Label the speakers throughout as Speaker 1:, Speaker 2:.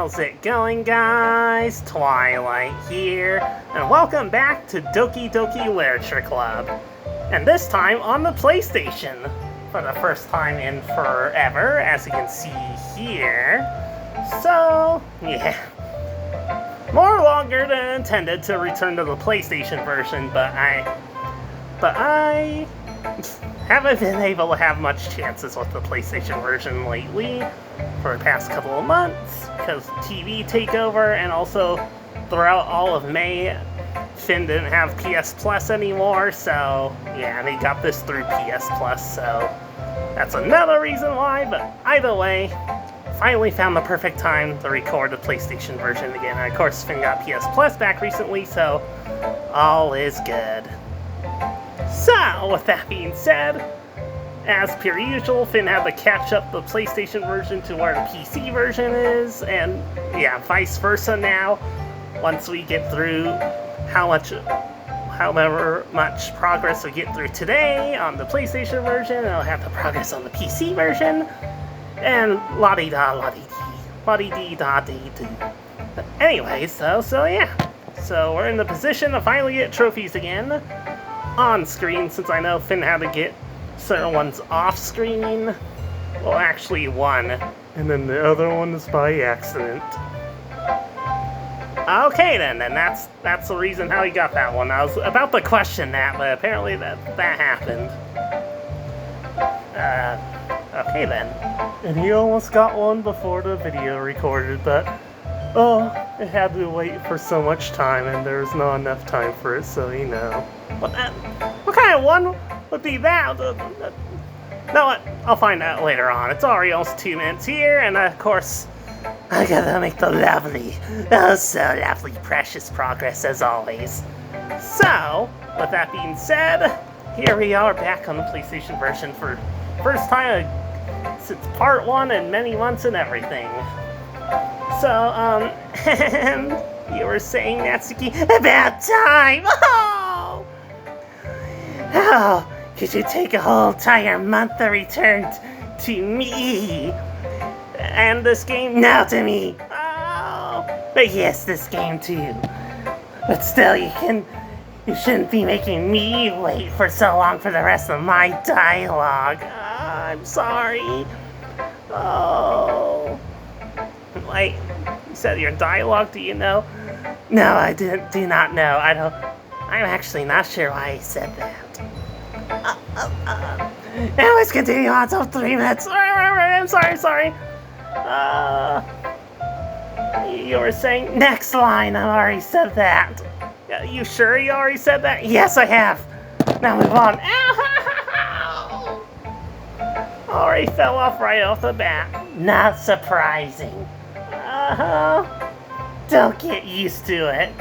Speaker 1: How's it going, guys? Twilight here, and welcome back to Doki Literature Club. And this time on the PlayStation, for the first time in forever, as you can see here. So, yeah. More longer than intended to return to the PlayStation version, but I haven't been able to have much chances with the PlayStation version lately for the past couple of months because TV takeover, and also throughout all of May, Finn didn't have PS Plus anymore, so yeah, they got this through PS Plus, so that's another reason why. But either way, finally found the perfect time to record the PlayStation version again. And of course, Finn got PS Plus back recently, so all is good. So, with that being said, as per usual, Finn had to catch up the PlayStation version to where the PC version is, and yeah, vice versa now. Once we get through however much progress we get through today on the PlayStation version, I'll have the progress on the PC version, and la-di-da, la-di-dee, la-di-dee-da-dee-doo. But anyways, so yeah. So we're in the position to finally get trophies again on screen, since I know Finn had to get certain ones off screen. Well, actually one, and then the other one is by accident. Okay then, and that's the reason how he got that one. I was about to question that, but apparently that happened. Okay then. And he almost got one before the video recorded, but it had to wait for so much time, and there was not enough time for it, so you know. What kind of one would be that? No, I'll find out later on. It's already almost 2 minutes here, and of course, I gotta make the so lovely, precious progress as always. So, with that being said, here we are back on the PlayStation version for first time since part 1 in many months and everything. So, you were saying, Natsuki, about time! Oh, could you take a whole entire month to return to me? And this game now to me. Oh, but yes, this game too. But still, you shouldn't be making me wait for so long for the rest of my dialogue. I'm sorry. Oh. Wait, you said your dialogue, do you know? No, I do not know. I'm actually not sure why I said that. Now let's continue on till 3 minutes. I'm sorry. You were saying next line. I already said that. You sure you already said that? Yes, I have. Now move on. Ow! Already fell off right off the bat. Not surprising. Don't get used to it.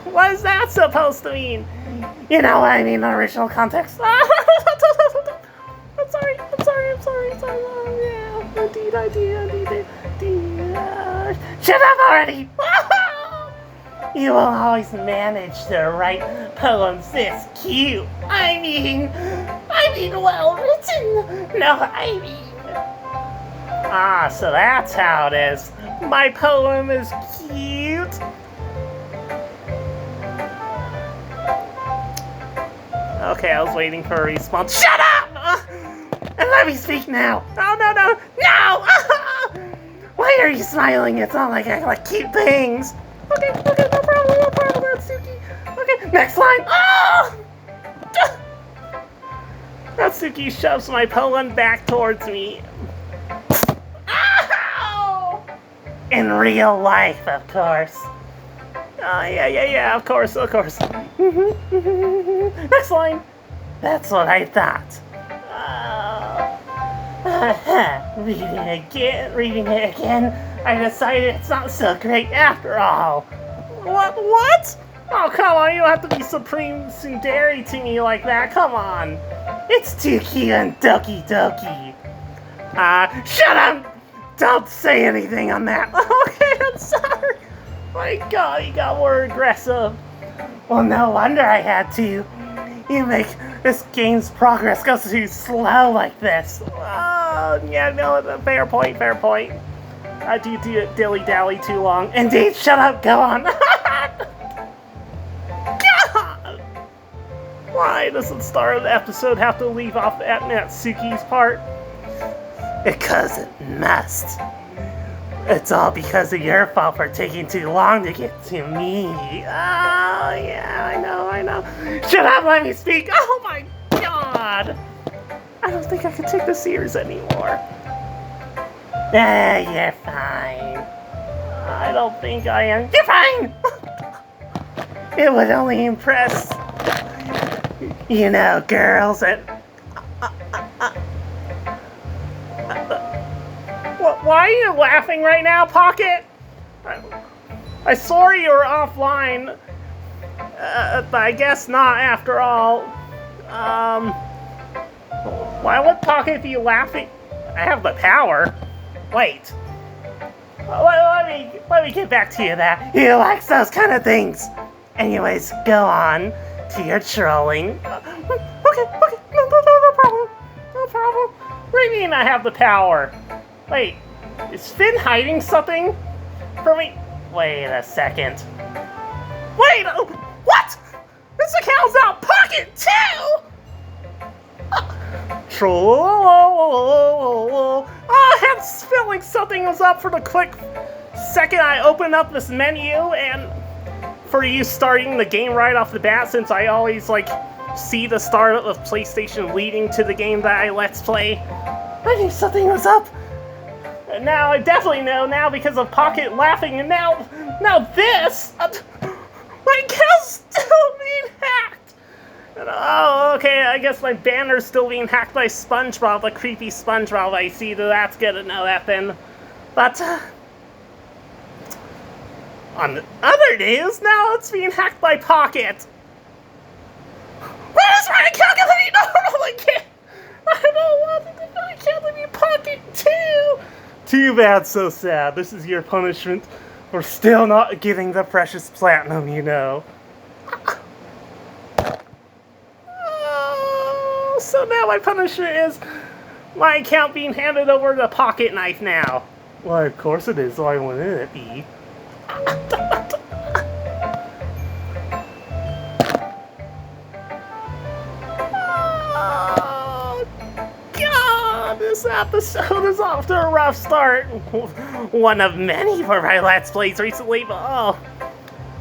Speaker 1: What is that supposed to mean? You know what I mean in the original context. I'm sorry. Yeah, indeed. Shut up already! You will always manage to write poems this cute. I mean well written. No, I mean. So that's how it is. My poem is cute. Okay, I was waiting for a response. Shut up! And let me speak now. No! Why are you smiling? It's not like I like cute things. Okay, no problem, Natsuki. Okay, next line. Oh! Natsuki shoves my poem back towards me. Ow! In real life, of course. Oh, yeah, of course. Next line. That's what I thought. Reading it again, I decided it's not so great after all. What? Oh, come on, you don't have to be supreme tsundere to me like that, come on. It's too cute and Doki. Shut up! Don't say anything on that. Okay, I'm sorry. My God, you got more aggressive. Well, no wonder I had to. You make this game's progress go too slow like this. Oh, yeah, no, fair point. I do dilly-dally too long. Indeed, shut up, go on. God! Why does the start of the episode have to leave off at Natsuki's part? Because it must. It's all because of your fault for taking too long to get to me. Oh, yeah, I know. Shut up, let me speak. Oh my god. I don't think I can take this serious anymore. You're fine. I don't think I am. You're fine! It would only impress, girls and... Why are you laughing right now, Pocket? I saw you were offline, but I guess not after all. Why would Pocket be laughing? I have the power. Wait. Let me get back to you that. He likes those kind of things. Anyways, go on to your trolling. Okay. No problem. No problem. What do you mean I have the power? Wait, is Finn hiding something from me? Wait a second. Wait, what? This account's out Pocket too! Troll. I had a feeling something was up for the quick second I opened up this menu, and for you starting the game right off the bat, since I always see the start of PlayStation leading to the game that I let's play. I knew something was up. And now I definitely know now because of Pocket laughing, and now this. My account's still being hacked. And, oh, okay, I guess my banner's still being hacked by SpongeBob, the creepy SpongeBob. I see that's good to know that then. But, on the other news, now it's being hacked by Pocket. Where's my account gonna be? No, I can't. I don't want my account to be Pocket too. Too bad, so sad. This is your punishment for still not getting the precious platinum, So now my punishment is my account being handed over to Pocket Knife now. Why, of course it is. Why wouldn't it be? Oh, God, this episode is off to a rough start. One of many for my Let's Plays recently, but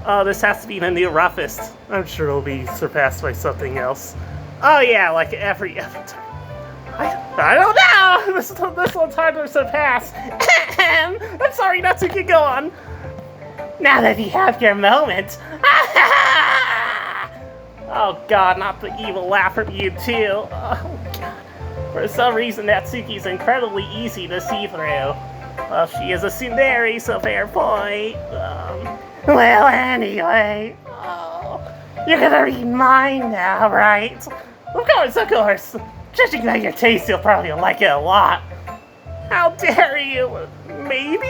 Speaker 1: oh, this has to be the new roughest. I'm sure it'll be surpassed by something else. Oh yeah, like every other time. I don't know! This one's hard to surpass. I'm sorry, Natsuki, go on. Now that you have your moment. Oh god, not the evil laugh from you too. Oh god. For some reason, Natsuki's incredibly easy to see through. Well, she is a tsundere, so fair point. Well, anyway. Oh, you're gonna read mine now, right? Of course. Judging by your taste, you'll probably like it a lot. How dare you? Maybe?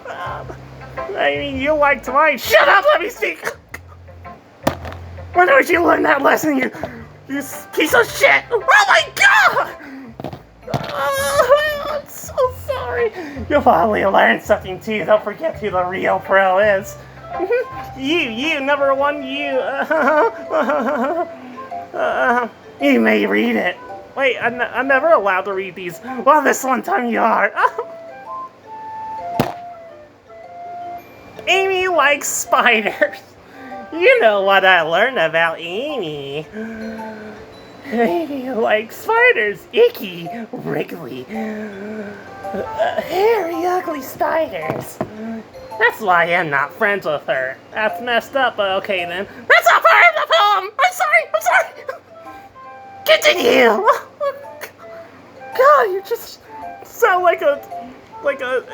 Speaker 1: I mean, you liked mine. Shut up, let me speak! When did you learn that lesson, you piece of shit? Oh my god! Oh, I'm so sorry. You'll probably learn something too. Don't forget who the real pro is. You, number one, you. You may read it. Wait, I'm never allowed to read these. Well, this one time you are. Amy likes spiders. You know what I learned about Amy. Amy likes spiders. Icky, wriggly, hairy, ugly spiders. That's why I'm not friends with her. That's messed up, but okay then. That's not part of the poem! I'm sorry! Continue! God, you just sound like a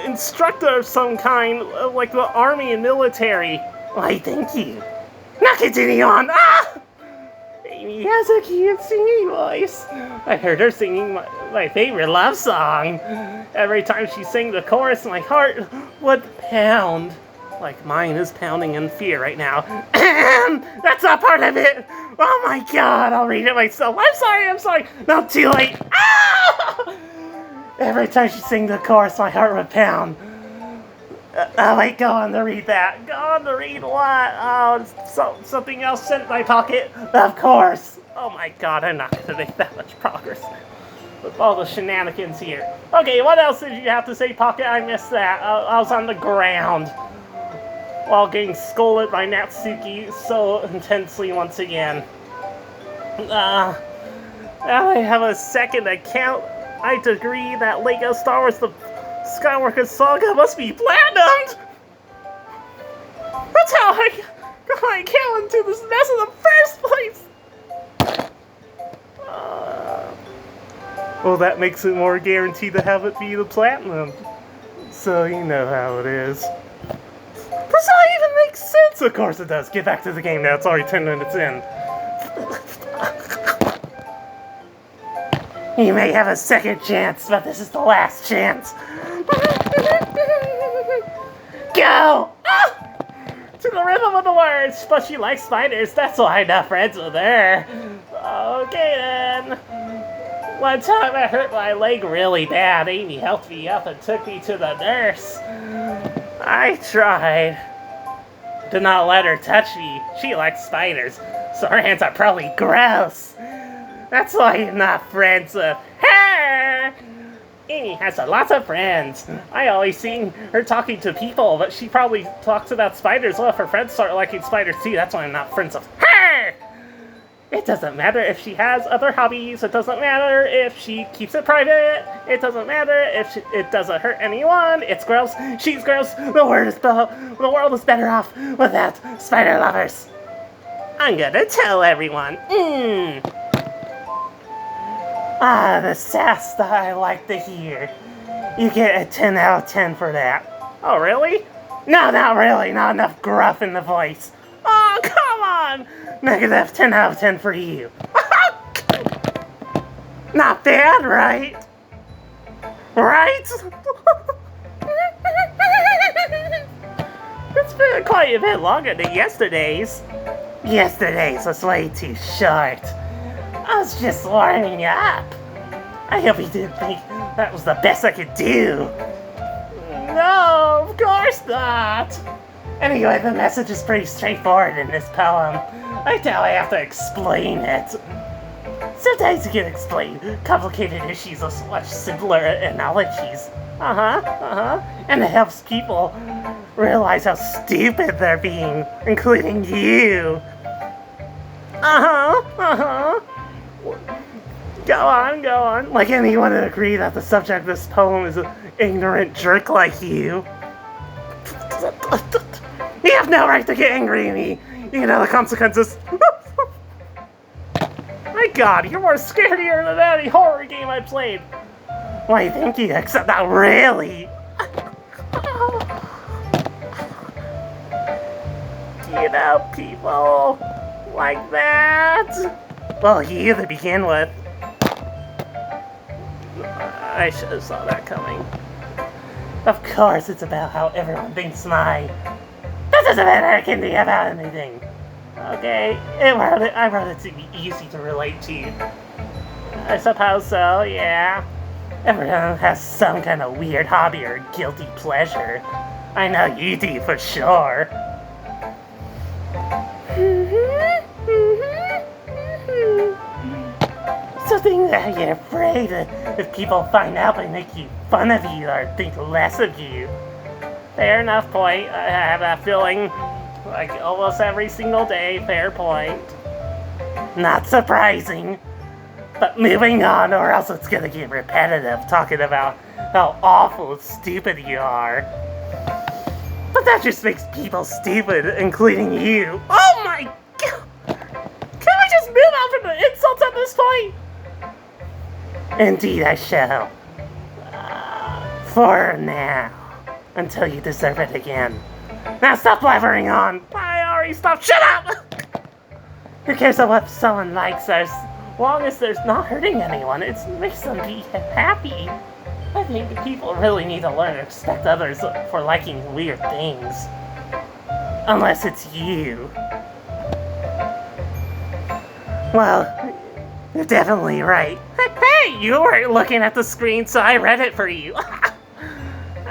Speaker 1: instructor of some kind, like the army and military. Why, thank you. Now continue on! Amy has a cute singing voice. I heard her singing my favorite love song. Every time she sang the chorus, my heart would pound. Like mine is pounding in fear right now. That's not part of it! Oh my god, I'll read it myself. I'm sorry. Not too late. Every time she sang the chorus, my heart would pound. Oh wait, go on to read that. Go on to read what? Oh, something else sent in my pocket. Of course. Oh my god, I'm not gonna make that much progress with all the shenanigans here. Okay, what else did you have to say, Pocket? I missed that. I was on the ground while getting scolded by Natsuki so intensely once again. Now I have a second account. I'd agree that Lego Star Wars The Skywalker Saga must be platinumed! That's how I got my account into this mess in the first place! Well, that makes it more guaranteed to have it be the platinum. So you know how it is. Does that even make sense? Of course it does. Get back to the game now. It's already 10 minutes in. You may have a second chance, but this is the last chance. Go! Ah! To the rhythm of the words, but she likes spiders, that's why I'm not friends with her. Okay then. One time I hurt my leg really bad. Amy helped me up and took me to the nurse. I tried to not let her touch me. She likes spiders, so her hands are probably gross. That's why I'm not friends with her. Amy has lots of friends. I always see her talking to people, but she probably talks about spiders. Well, if her friends start liking spiders too, that's why I'm not friends with her. It doesn't matter if she has other hobbies. It doesn't matter if she keeps it private. It doesn't matter if it doesn't hurt anyone. It's gross. She's gross. The world is better off without spider lovers. I'm gonna tell everyone. Ah, the sass that I like to hear. You get a 10 out of 10 for that. Oh, really? No, not really. Not enough gruff in the voice. Oh, come on! Negative 10 out of 10 for you. Not bad, right? Right? It's been quite a bit longer than yesterday's. Yesterday's was way too short. I was just warming up. I hope you didn't think that was the best I could do. No, of course not. Anyway, the message is pretty straightforward in this poem. I doubt I have to explain it. Sometimes you can explain complicated issues with much simpler analogies. And it helps people realize how stupid they're being, including you. Go on. Like anyone would agree that the subject of this poem is an ignorant jerk like you. You have no right to get angry at me. You know the consequences. My god, you're more scarier than any horror game I played. Why, thank you, except not really. You know, people like that. Well, you to begin with. I should have saw that coming. Of course, it's about how everyone thinks That doesn't matter, it can be about anything. Okay, I wrote it to be easy to relate to. I suppose so, yeah. Everyone has some kind of weird hobby or guilty pleasure. I know you do for sure. Something that you're afraid if people find out they make fun of you or think less of you. Fair enough point. I have that feeling like almost every single day. Fair point. Not surprising. But moving on, or else it's gonna get repetitive talking about how awful and stupid you are. But that just makes people stupid, including you. Oh my god! Can we just move on from the insults at this point? Indeed I shall. For now. Until you deserve it again. Now stop blabbering on! I already stopped. Shut up! Who cares what someone likes as long as there's not hurting anyone? It makes them be happy. I think people really need to learn to respect others for liking weird things. Unless it's you. Well, you're definitely right. Hey, you weren't looking at the screen, so I read it for you.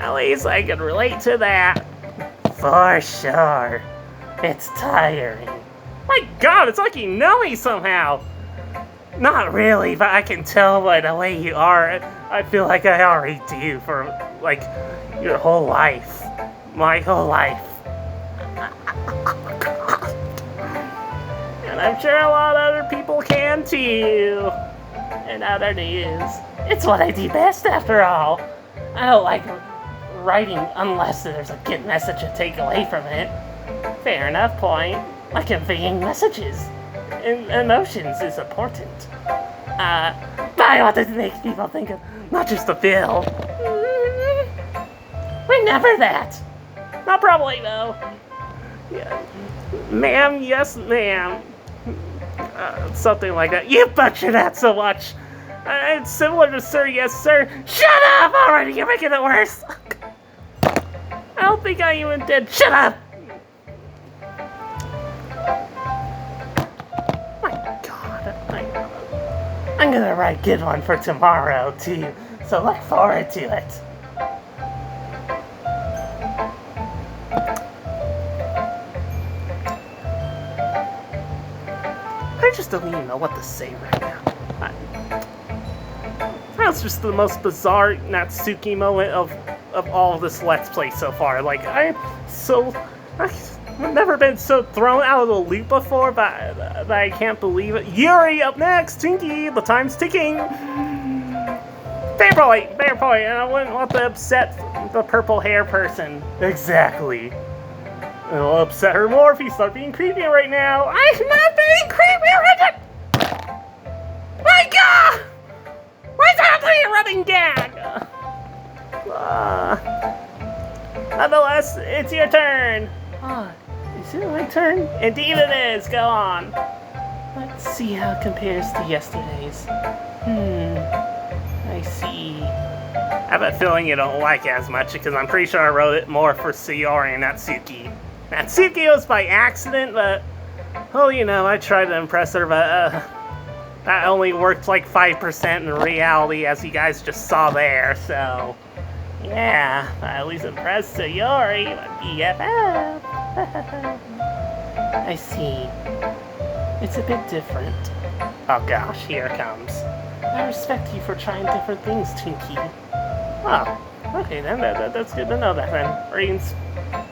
Speaker 1: At least I can relate to that. For sure. It's tiring. My god, it's like you know me somehow. Not really, but I can tell by the way you are. I feel like I already do for, like, your whole life. My whole life. And I'm sure a lot of other people can too. And other news. It's what I do best after all. I don't like writing unless there's a good message to take away from it. Fair enough point. Like conveying messages and emotions is important. But I want to make people think of not just the bill. Remember that. Not probably though. Yeah. Ma'am, yes ma'am. Something like that. You butchered that so much. It's similar to sir, yes sir. Shut up already, you're making it worse. I don't think I even did. Shut up! My god, I'm gonna write a good one for tomorrow too, so look forward to it. I just don't even know what to say right now. That's just the most bizarre Natsuki moment of all of this Let's Play so far. Like, I've never been so thrown out of the loop before, but I can't believe it. Yuri up next! Tinky, the time's ticking! Fair point, and I wouldn't want to upset the purple hair person. Exactly. It'll upset her more if you start being creepy right now. I'm not being creepy right now! My god! Why is that a running gag? Nonetheless, it's your turn. Is it my turn? Indeed it is. Go on. Let's see how it compares to yesterday's. I see. I have a feeling you don't like it as much because I'm pretty sure I wrote it more for Sayori and Natsuki. Natsuki was by accident, but, well, you know, I tried to impress her, but, that only worked like 5% in reality, as you guys just saw there, so... Yeah, I at least impressed Sayori, my BFF. I see. It's a bit different. Oh gosh, here it comes. I respect you for trying different things, Twinkie. Oh, okay then, that's good to know that then. Are you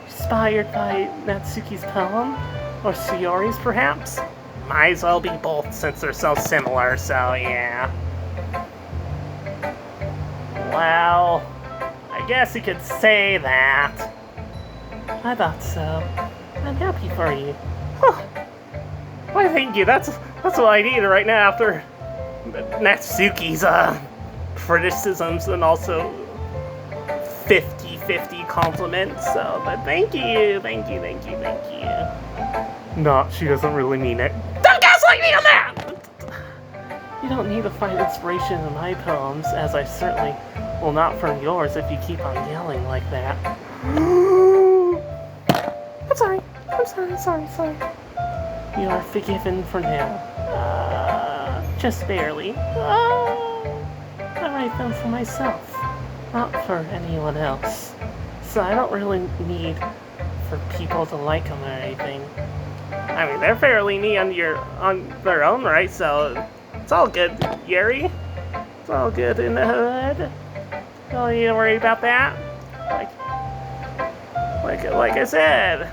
Speaker 1: inspired by Natsuki's poem? Or Sayori's, perhaps? Might as well be both since they're so similar, so yeah. Well, I guess you could say that. I thought so. I'm happy for you. Huh. Why, thank you. That's what I need right now after Natsuki's criticisms and also 50-50 compliments. So, but thank you. No, she doesn't really mean it. Don't gaslight me on that! You don't need to find inspiration in my poems, as I certainly will not from yours if you keep on yelling like that. I'm sorry. You are forgiven for now. Just barely. I write them for myself, not for anyone else. So I don't really need for people to like them or anything. I mean, they're fairly neat on their own right, so it's all good, Yuri. It's all good in the hood. Don't need to worry about that. Like I said,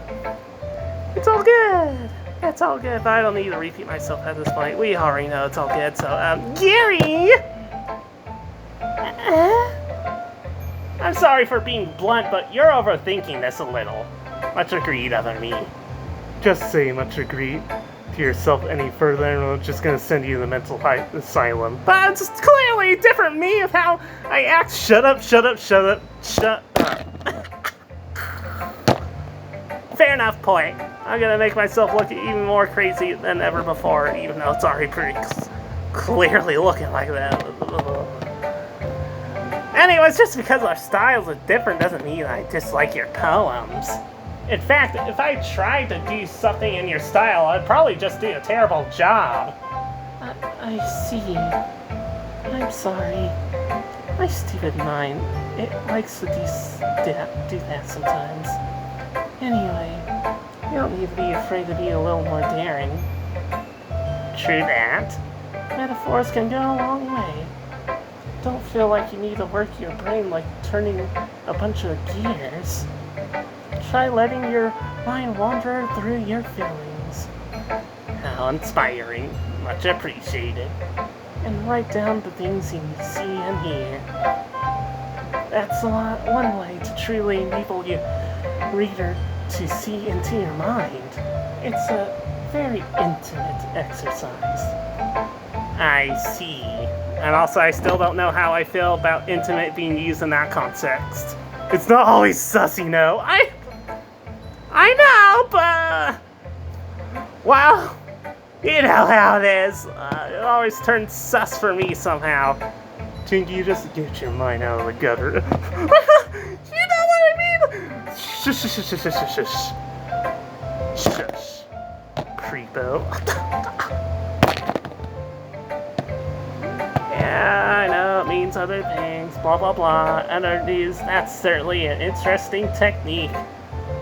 Speaker 1: it's all good. It's all good, but I don't need to repeat myself at this point. We already know it's all good, so, Gary! I'm sorry for being blunt, but you're overthinking this a little. Much agreed, other me. Just say much agreed to yourself any further, and I'm just gonna send you to the mental asylum. But it's clearly a different me of how I act. Shut up. Fair enough point. I'm gonna make myself look even more crazy than ever before, even though it's already pretty clearly looking like that. Anyways, just because our styles are different doesn't mean I dislike your poems. In fact, if I tried to do something in your style, I'd probably just do a terrible job. I see. I'm sorry. My stupid mind, it likes to do that sometimes. Anyway, you don't need to be afraid to be a little more daring. True that. Metaphors can go a long way. Don't feel like you need to work your brain like turning a bunch of gears. Try letting your mind wander through your feelings. How inspiring. Much appreciated. And write down the things you see and hear. That's one way to truly enable your reader to see into your mind. It's a very intimate exercise. I see. And also, I still don't know how I feel about intimate being used in that context. It's not always sus, you know. I know, but... well, you know how it is. It always turns sus for me somehow. Tinky, you just get your mind out of the gutter. You know what I mean? Shush, shush, shush, shush, shush, shush. Shush. Creepo. Yeah, I know, it means other things, blah blah blah. Other news, that's certainly an interesting technique.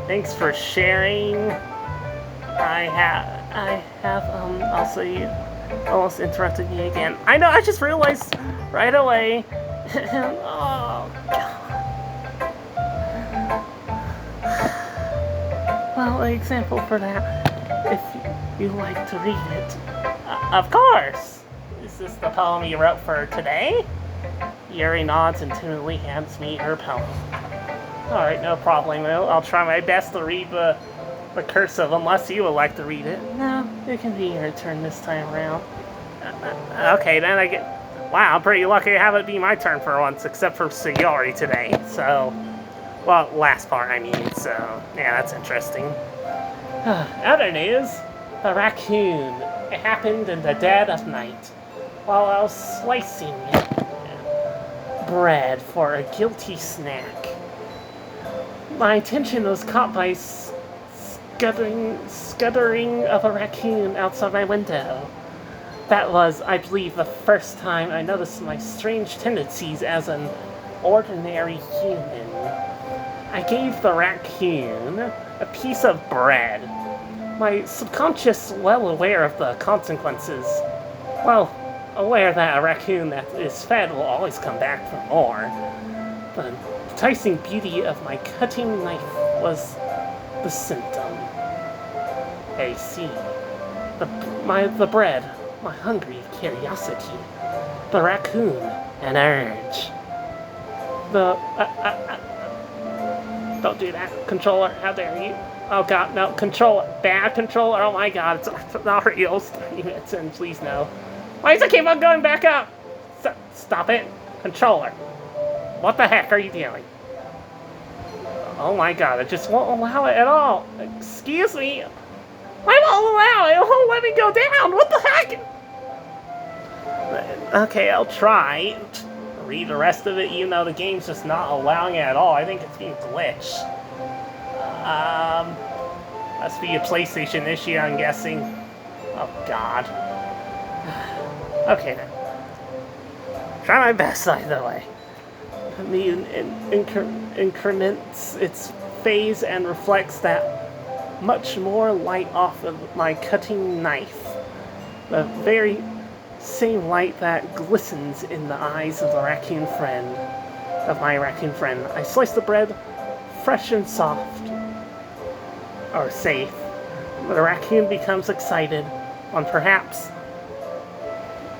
Speaker 1: Thanks for sharing. I have, also you almost interrupted me again. I know, I just realized right away. Oh, God. Well, an example for that, if you like to read it. Of course! Is this the poem you wrote for today? Yuri nods and timidly hands me her poem. Alright, no problem. I'll try my best to read the cursive, unless you would like to read it. No, it can be your turn this time around. Okay, then I get... wow, I'm pretty lucky to have it be my turn for once, except for Sayori today, so... well, last part, I mean, so... yeah, that's interesting. Other news, the raccoon. It happened in the dead of night, while I was slicing bread for a guilty snack. My attention was caught by scuttering of a raccoon outside my window. That was, I believe, the first time I noticed my strange tendencies as an ordinary human. I gave the raccoon a piece of bread. My subconscious, well aware of the consequences. Well, aware that a raccoon that is fed will always come back for more. The enticing beauty of my cutting knife was the symptom. I see. The bread, my hungry curiosity. The raccoon, an urge. Don't do that, controller, how dare you. Oh god, no, controller, bad controller, oh my god, it's not real, please no. Why does it keep on going back up? Stop it, controller. What the heck are you doing? Oh my god, it just won't allow it at all. Excuse me. Why won't allow it? It won't let me go down. What the heck? Okay, I'll try. Read the rest of it, even though the game's just not allowing it at all. I think it's being glitched. Must be a PlayStation issue, I'm guessing. Oh god. Okay then. Try my best either way. The increments its phase and reflects that much more light off of my cutting knife. The very same light that glistens in the eyes of my raccoon friend. I slice the bread fresh and soft. Or safe. The raccoon becomes excited, and perhaps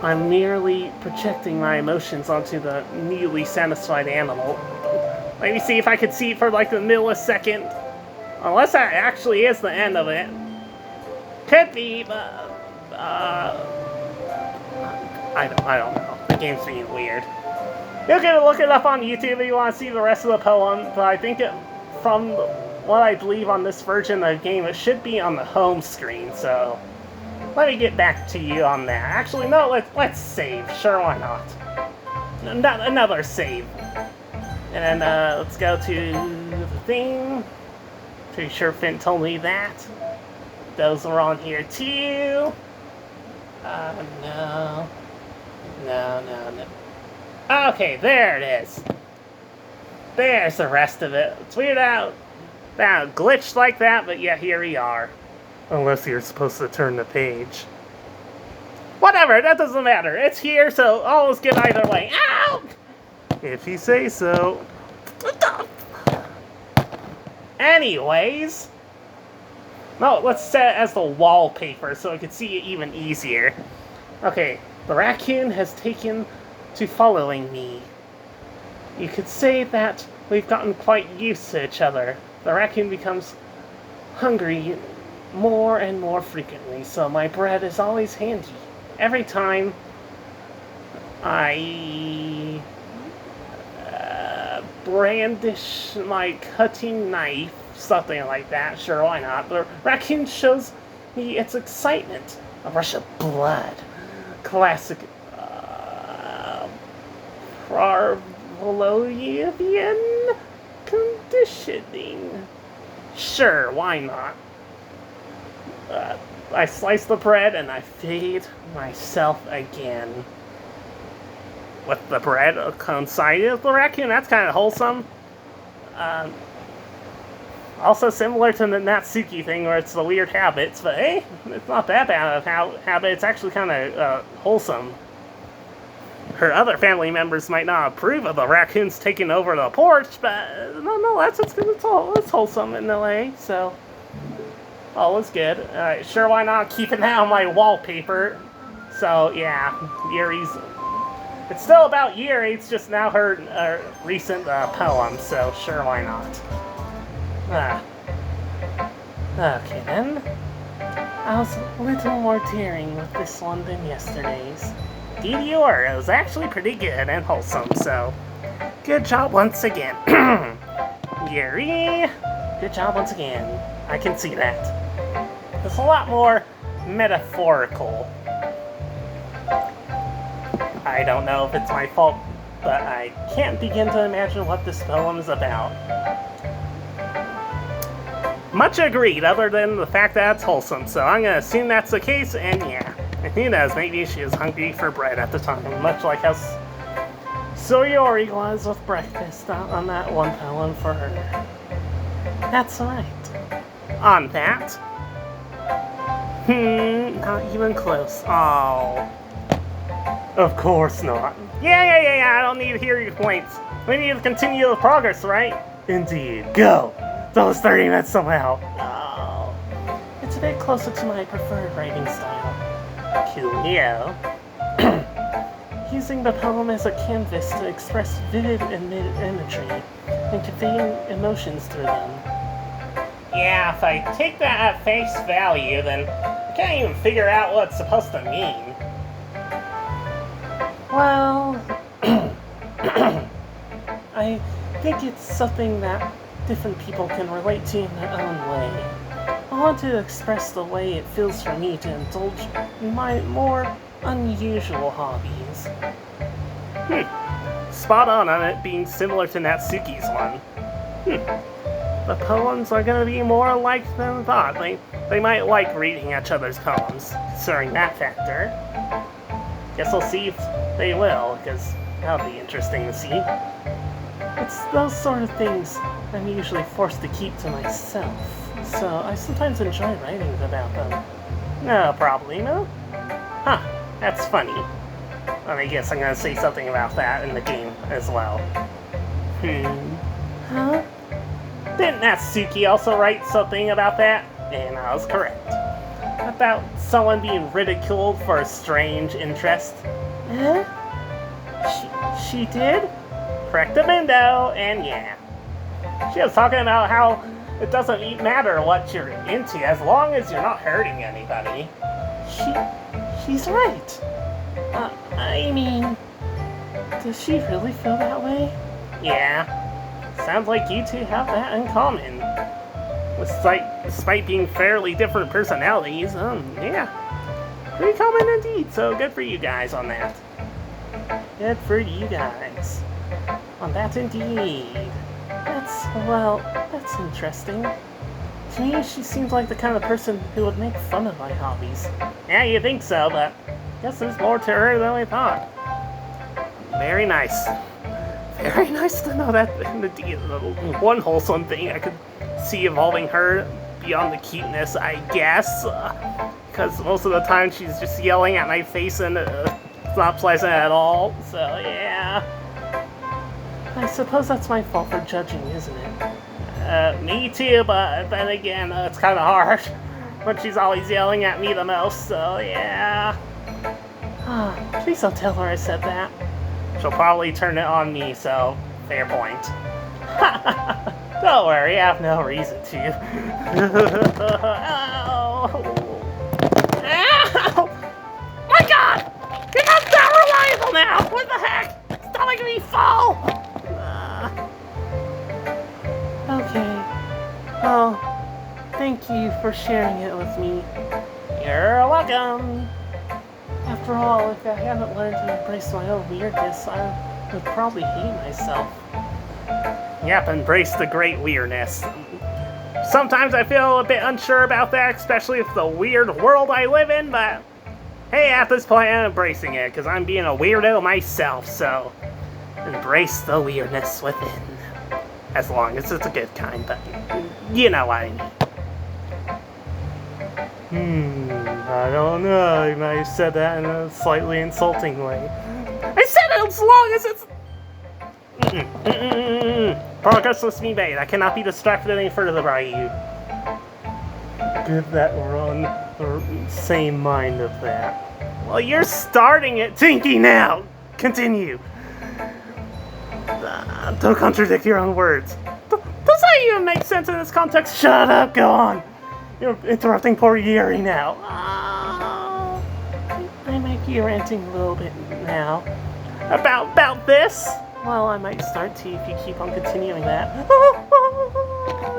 Speaker 1: I'm merely projecting my emotions onto the newly satisfied animal. Let me see if I can see for like a millisecond. Unless that actually is the end of it. Could be, but I don't know. The game's being weird. You can look it up on YouTube if you want to see the rest of the poem, but I think from what I believe on this version of the game, it should be on the home screen, so let me get back to you on that. Actually, no, let's save. Sure, why not? Another save. And then let's go to the thing. Pretty sure Finn told me that. Those are on here too. No. Okay, there it is. There's the rest of it. It's weird how that glitched like that, but yeah, here we are. Unless you're supposed to turn the page. Whatever, that doesn't matter. It's here, so all is good either way. Ow! If you say so. Anyways. No, let's set it as the wallpaper so I can see it even easier. Okay, the raccoon has taken to following me. You could say that we've gotten quite used to each other. The raccoon becomes hungry more and more frequently, so my bread is always handy. Every time I brandish my cutting knife, something like that, sure, why not? The raccoon shows me its excitement. A rush of blood. Classic Pavlovian conditioning. Sure, why not? I slice the bread and I feed myself again. With the bread coincided with the raccoon, that's kind of wholesome. Also similar to the Natsuki thing where it's the weird habits, but hey, it's not that bad of habit, it's actually kind of wholesome. Her other family members might not approve of the raccoons taking over the porch, but nonetheless, it's wholesome in a way, so all is good. Alright, sure, why not? Keeping that on my wallpaper. So, yeah, Yuri's... It's still about Yuri, it's just now her recent poem, so sure, why not? Okay then. I was a little more daring with this one than yesterday's. Indeed you were. It was actually pretty good and wholesome, so good job once again. Yuri, good job once again. I can see that. It's a lot more metaphorical. I don't know if it's my fault, but I can't begin to imagine what this poem is about. Much agreed, other than the fact that it's wholesome, so I'm gonna assume that's the case, and yeah. Who knows, maybe she was hungry for bread at the time, much like how Soyori was with breakfast on that one poem for her. That's right. On that? Not even close. Oh. Of course not. Yeah, I don't need to hear your complaints. We need to continue the progress, right? Indeed. Go! Those 30 minutes somehow. Oh. It's a bit closer to my preferred writing style. Coolio. Using the poem as a canvas to express vivid imagery and conveying emotions through them. Yeah, if I take that at face value, then I can't even figure out what it's supposed to mean. Well, I think it's something that different people can relate to in their own way. I want to express the way it feels for me to indulge in my more unusual hobbies. Spot on it being similar to Natsuki's one. The poems are gonna be more alike than thought. They might like reading each other's poems, considering that factor. Guess we'll see if they will, because that'll be interesting to see. It's those sort of things I'm usually forced to keep to myself, so I sometimes enjoy writing about them. No problemo. Huh, that's funny. Well, I guess I'm gonna say something about that in the game as well. Huh? Didn't Natsuki also write something about that? And I was correct. About someone being ridiculed for a strange interest. Huh? She did? Correctamundo, and yeah. She was talking about how it doesn't matter what you're into as long as you're not hurting anybody. She's right. I mean, does she really feel that way? Yeah. Sounds like you two have that in common. Despite being fairly different personalities, yeah. Pretty common indeed, so good for you guys on that. Good for you guys. On that indeed. That's interesting. To me, she seems like the kind of person who would make fun of my hobbies. Yeah, you think so, but I guess there's more to her than we thought. Very nice. Very nice to know that the one wholesome thing I could see evolving her beyond the cuteness, I guess. Because most of the time she's just yelling at my face and it's not pleasant at all. So, yeah. I suppose that's my fault for judging, isn't it? Me too, but then again, it's kind of hard when she's always yelling at me the most, so yeah. Please don't tell her I said that. She'll probably turn it on me, so fair point. Don't worry, I have no reason to. Ow! Ow! My God! You're not that reliable now! What the heck? Stop making me fall! Okay. Well, thank you for sharing it with me. You're welcome. After all, if I hadn't learned to embrace my own weirdness, I would probably hate myself. Yep, embrace the great weirdness. Sometimes I feel a bit unsure about that, especially with the weird world I live in, but hey, at this point I'm embracing it, because I'm being a weirdo myself, so embrace the weirdness within. As long as it's a good kind, but you know what I mean. I don't know, I might have said that in a slightly insulting way. I said it as long as it's... Progress must be made. I cannot be distracted any further by you. Good that we're on the same mind of that. Well, you're starting it, Tinky, now! Continue. Don't contradict your own words. Does that even make sense in this context? Shut up, go on! You're interrupting poor Yuri now. I might be ranting a little bit now. About this? Well, I might start to if you keep on continuing that.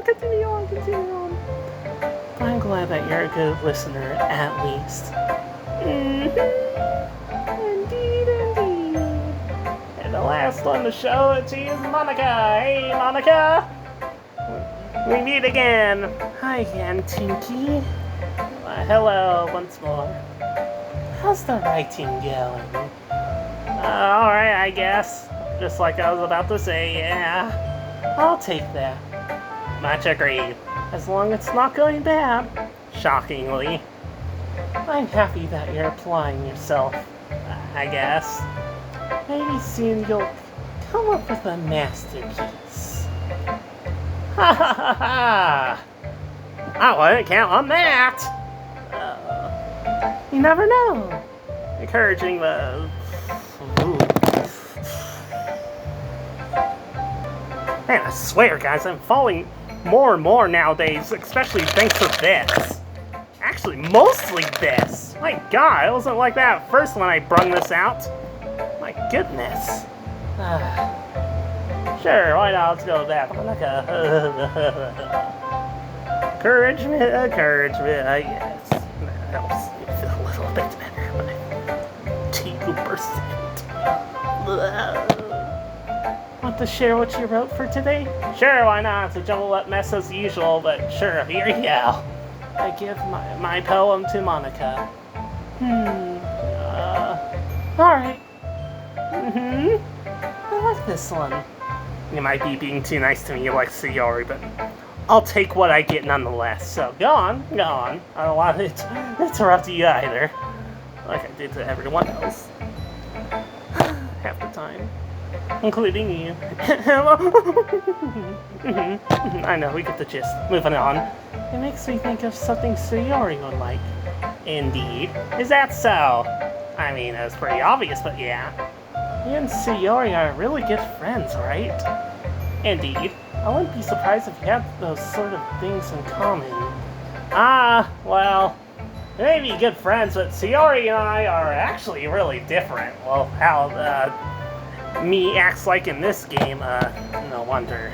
Speaker 1: Continue on. I'm glad that you're a good listener, at least. Indeed. And the last one to show it to you is Monica. Hey, Monica! We meet again. Hi again, Tinky. Hello, once more. How's the writing going? Alright, I guess. Just like I was about to say, yeah. I'll take that. Much agreed. As long as it's not going bad. Shockingly. I'm happy that you're applying yourself, I guess. Maybe soon you'll come up with a masterpiece. Ha ha ha ha! I wouldn't count on that! You never know. Encouraging the... Man, I swear, guys, I'm falling more and more nowadays, especially thanks to this. Actually, mostly this. My God, it wasn't like that at first when I brung this out. My goodness. Sure, why not? Let's go with that. Encouragement, I guess. That helps me feel a little bit better, but 2%. Want to share what you wrote for today? Sure, why not? It's a jumbled up mess as usual, but sure, here you go. I give my poem to Monica. Alright. I like this one. You might be being too nice to me like Sayori, but I'll take what I get nonetheless. So, go on. I don't want to interrupt you either. Like I did to everyone else. Half the time. Including you. I know, we get the gist. Moving on. It makes me think of something Sayori would like. Indeed. Is that so? I mean, it was pretty obvious, but yeah. You and Sayori are really good friends, right? Indeed. I wouldn't be surprised if you had those sort of things in common. Well, we may be good friends, but Sayori and I are actually really different. Well, how, me acts like in this game, no wonder.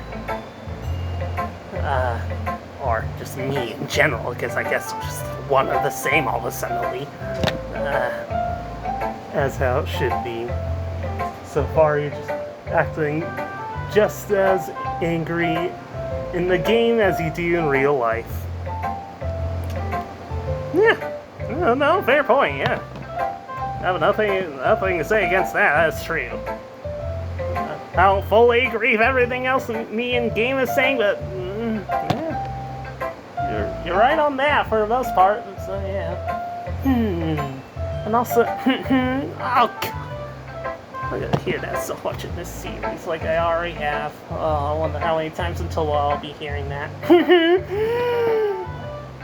Speaker 1: Or just me in general, because I guess we're just one of the same all of a sudden. As how it should be. So far, you're just acting just as angry in the game as you do in real life. Yeah, no, fair point, yeah. I have nothing to say against that, that's true. I don't fully agree with everything else me and Game is saying, but yeah, you're right on that for the most part. So yeah. And also, oh God, I'm gonna hear that so much in this series, like I already have. Oh, I wonder how many times until I'll be hearing that.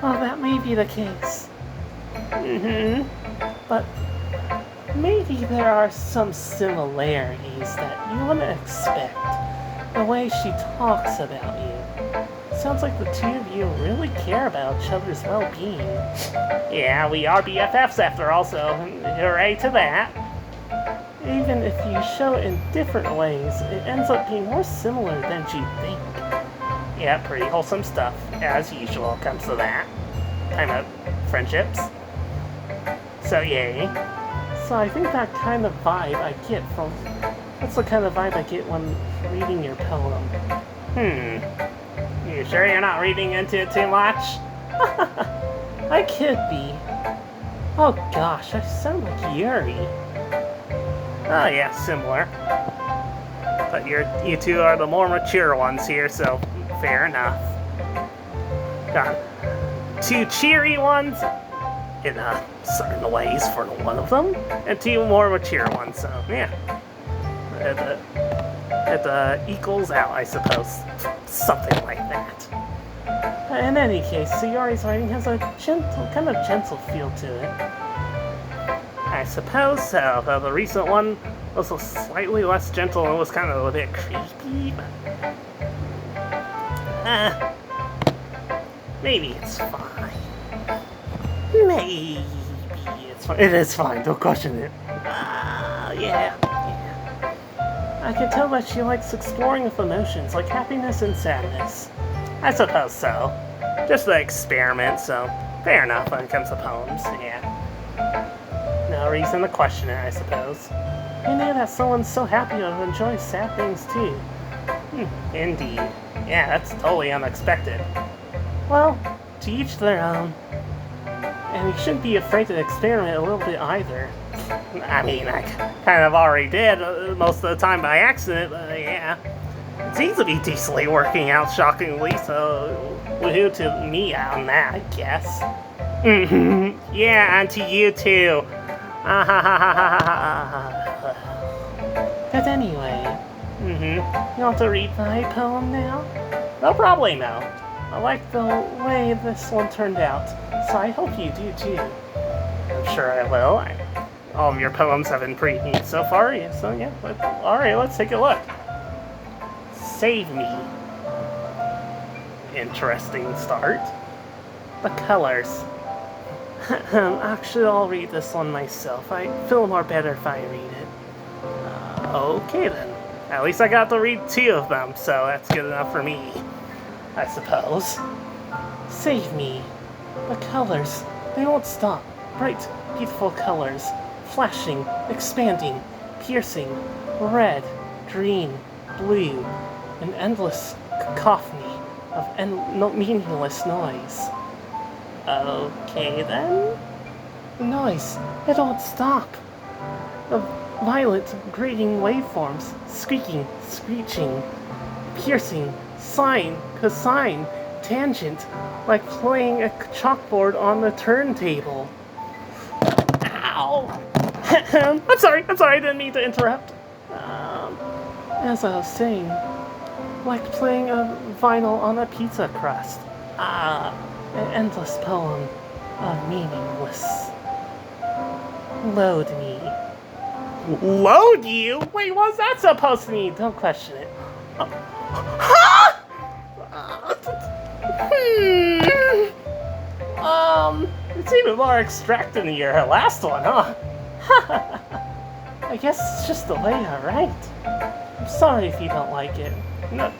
Speaker 1: Well, that may be the case. But maybe there are some similarities that you wouldn't expect. The way she talks about you. Sounds like the two of you really care about each other's well-being. Yeah, we are BFFs after all, so hooray to that. Even if you show it in different ways, it ends up being more similar than you think. Yeah, pretty wholesome stuff, as usual, comes to that. Kind of friendships. So yay. So I think that kind of vibe I get from... That's the kind of vibe I get when reading your poem. You sure you're not reading into it too much? I could be. Oh gosh, I sound like Yuri. Oh yeah, similar. But you two are the more mature ones here, so fair enough. Got two cheery ones in certain ways for one of them, and two more mature ones, so yeah. It equals out, I suppose. Something like that. In any case, Sayori's writing has a kind of gentle feel to it. I suppose so, though the recent one was slightly less gentle and was kind of a bit creepy, but... maybe it's fine. Maybe it's fine. It is fine, don't question it. Yeah. I can tell that she likes exploring with emotions, like happiness and sadness. I suppose so. Just the experiment, so fair enough when it comes to poems, yeah. No reason to question it, I suppose. You know that someone's so happy to enjoy sad things too. Indeed. Yeah, that's totally unexpected. Well, to each their own. And you shouldn't be afraid to experiment a little bit either. I mean, I kind of already did most of the time by accident, but yeah. It seems to be decently working out, shockingly, so woohoo to me on that, I guess. Yeah, and to you too. But anyway, you want to read my poem now? No, probably no. I like the way this one turned out, so I hope you do too. I'm sure I will. All of your poems have been pretty neat so far, so yeah. Alright, let's take a look. Save Me. Interesting start. The colors. Actually, I'll read this one myself. I feel more better if I read it. Okay then. At least I got to read two of them, so that's good enough for me, I suppose. Save me. The colors, they won't stop. Bright, beautiful colors. Flashing, expanding, piercing, red, green, blue, an endless cacophony of meaningless noise. Okay then? The noise, it won't stop. The violent, grating waveforms, squeaking, screeching, piercing, sine, cosine, tangent, like playing a chalkboard on the turntable. Ow! I'm sorry, I didn't mean to interrupt. As I was saying, like playing a vinyl on a pizza crust. An endless poem of meaningless. Load me. Load you? Wait, what's that supposed to mean? Don't question it. It's even more extracted than your last one, huh? I guess it's just the way I write. I'm sorry if you don't like it. No,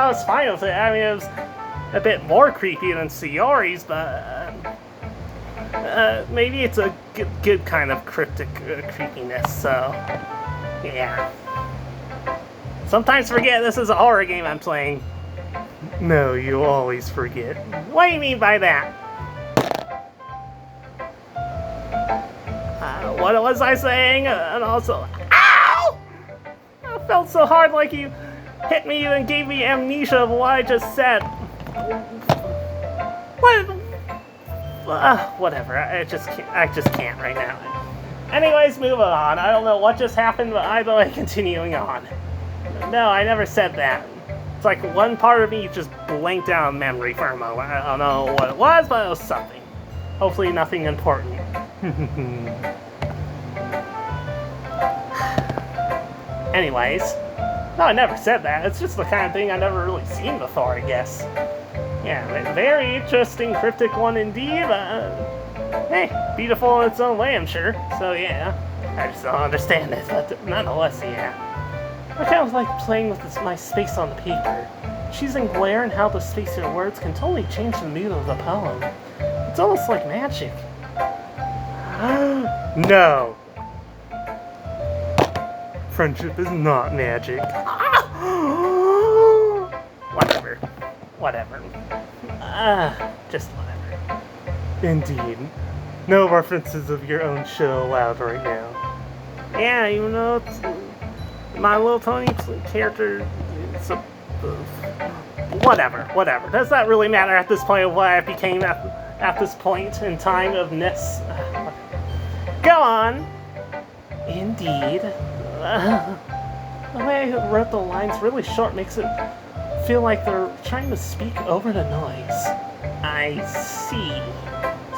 Speaker 1: it's fine with it. I mean, it was a bit more creepy than Sayori's, but maybe it's a good kind of cryptic creepiness, so yeah. Sometimes forget this is a horror game I'm playing. No, you always forget. What do you mean by that? What was I saying? And also, ow! felt so hard like you hit me and gave me amnesia of what I just said. What? Whatever. I just can't right now. Anyways, moving on. I don't know what just happened, but I'm like continuing on. No, I never said that. It's like one part of me just blanked out of memory for a moment. I don't know what it was, but it was something. Hopefully nothing important. Anyways, no, I never said that. It's just the kind of thing I've never really seen before, I guess. Yeah, very interesting, cryptic one indeed. Hey, beautiful in its own way, I'm sure. So yeah, I just don't understand it, but nonetheless, yeah. I kind of like playing with my space on the paper. Choosing glare and how the space your words can totally change the mood of the poem. It's almost like magic. No. Friendship is not magic. Whatever. Just whatever. Indeed. No references of your own show allowed right now. Yeah, you know, My Little Pony character, whatever. Does that really matter at this point of what I became at this point in time of ness? Go on. Indeed. The way I wrote the lines really short makes it feel like they're trying to speak over the noise. I see.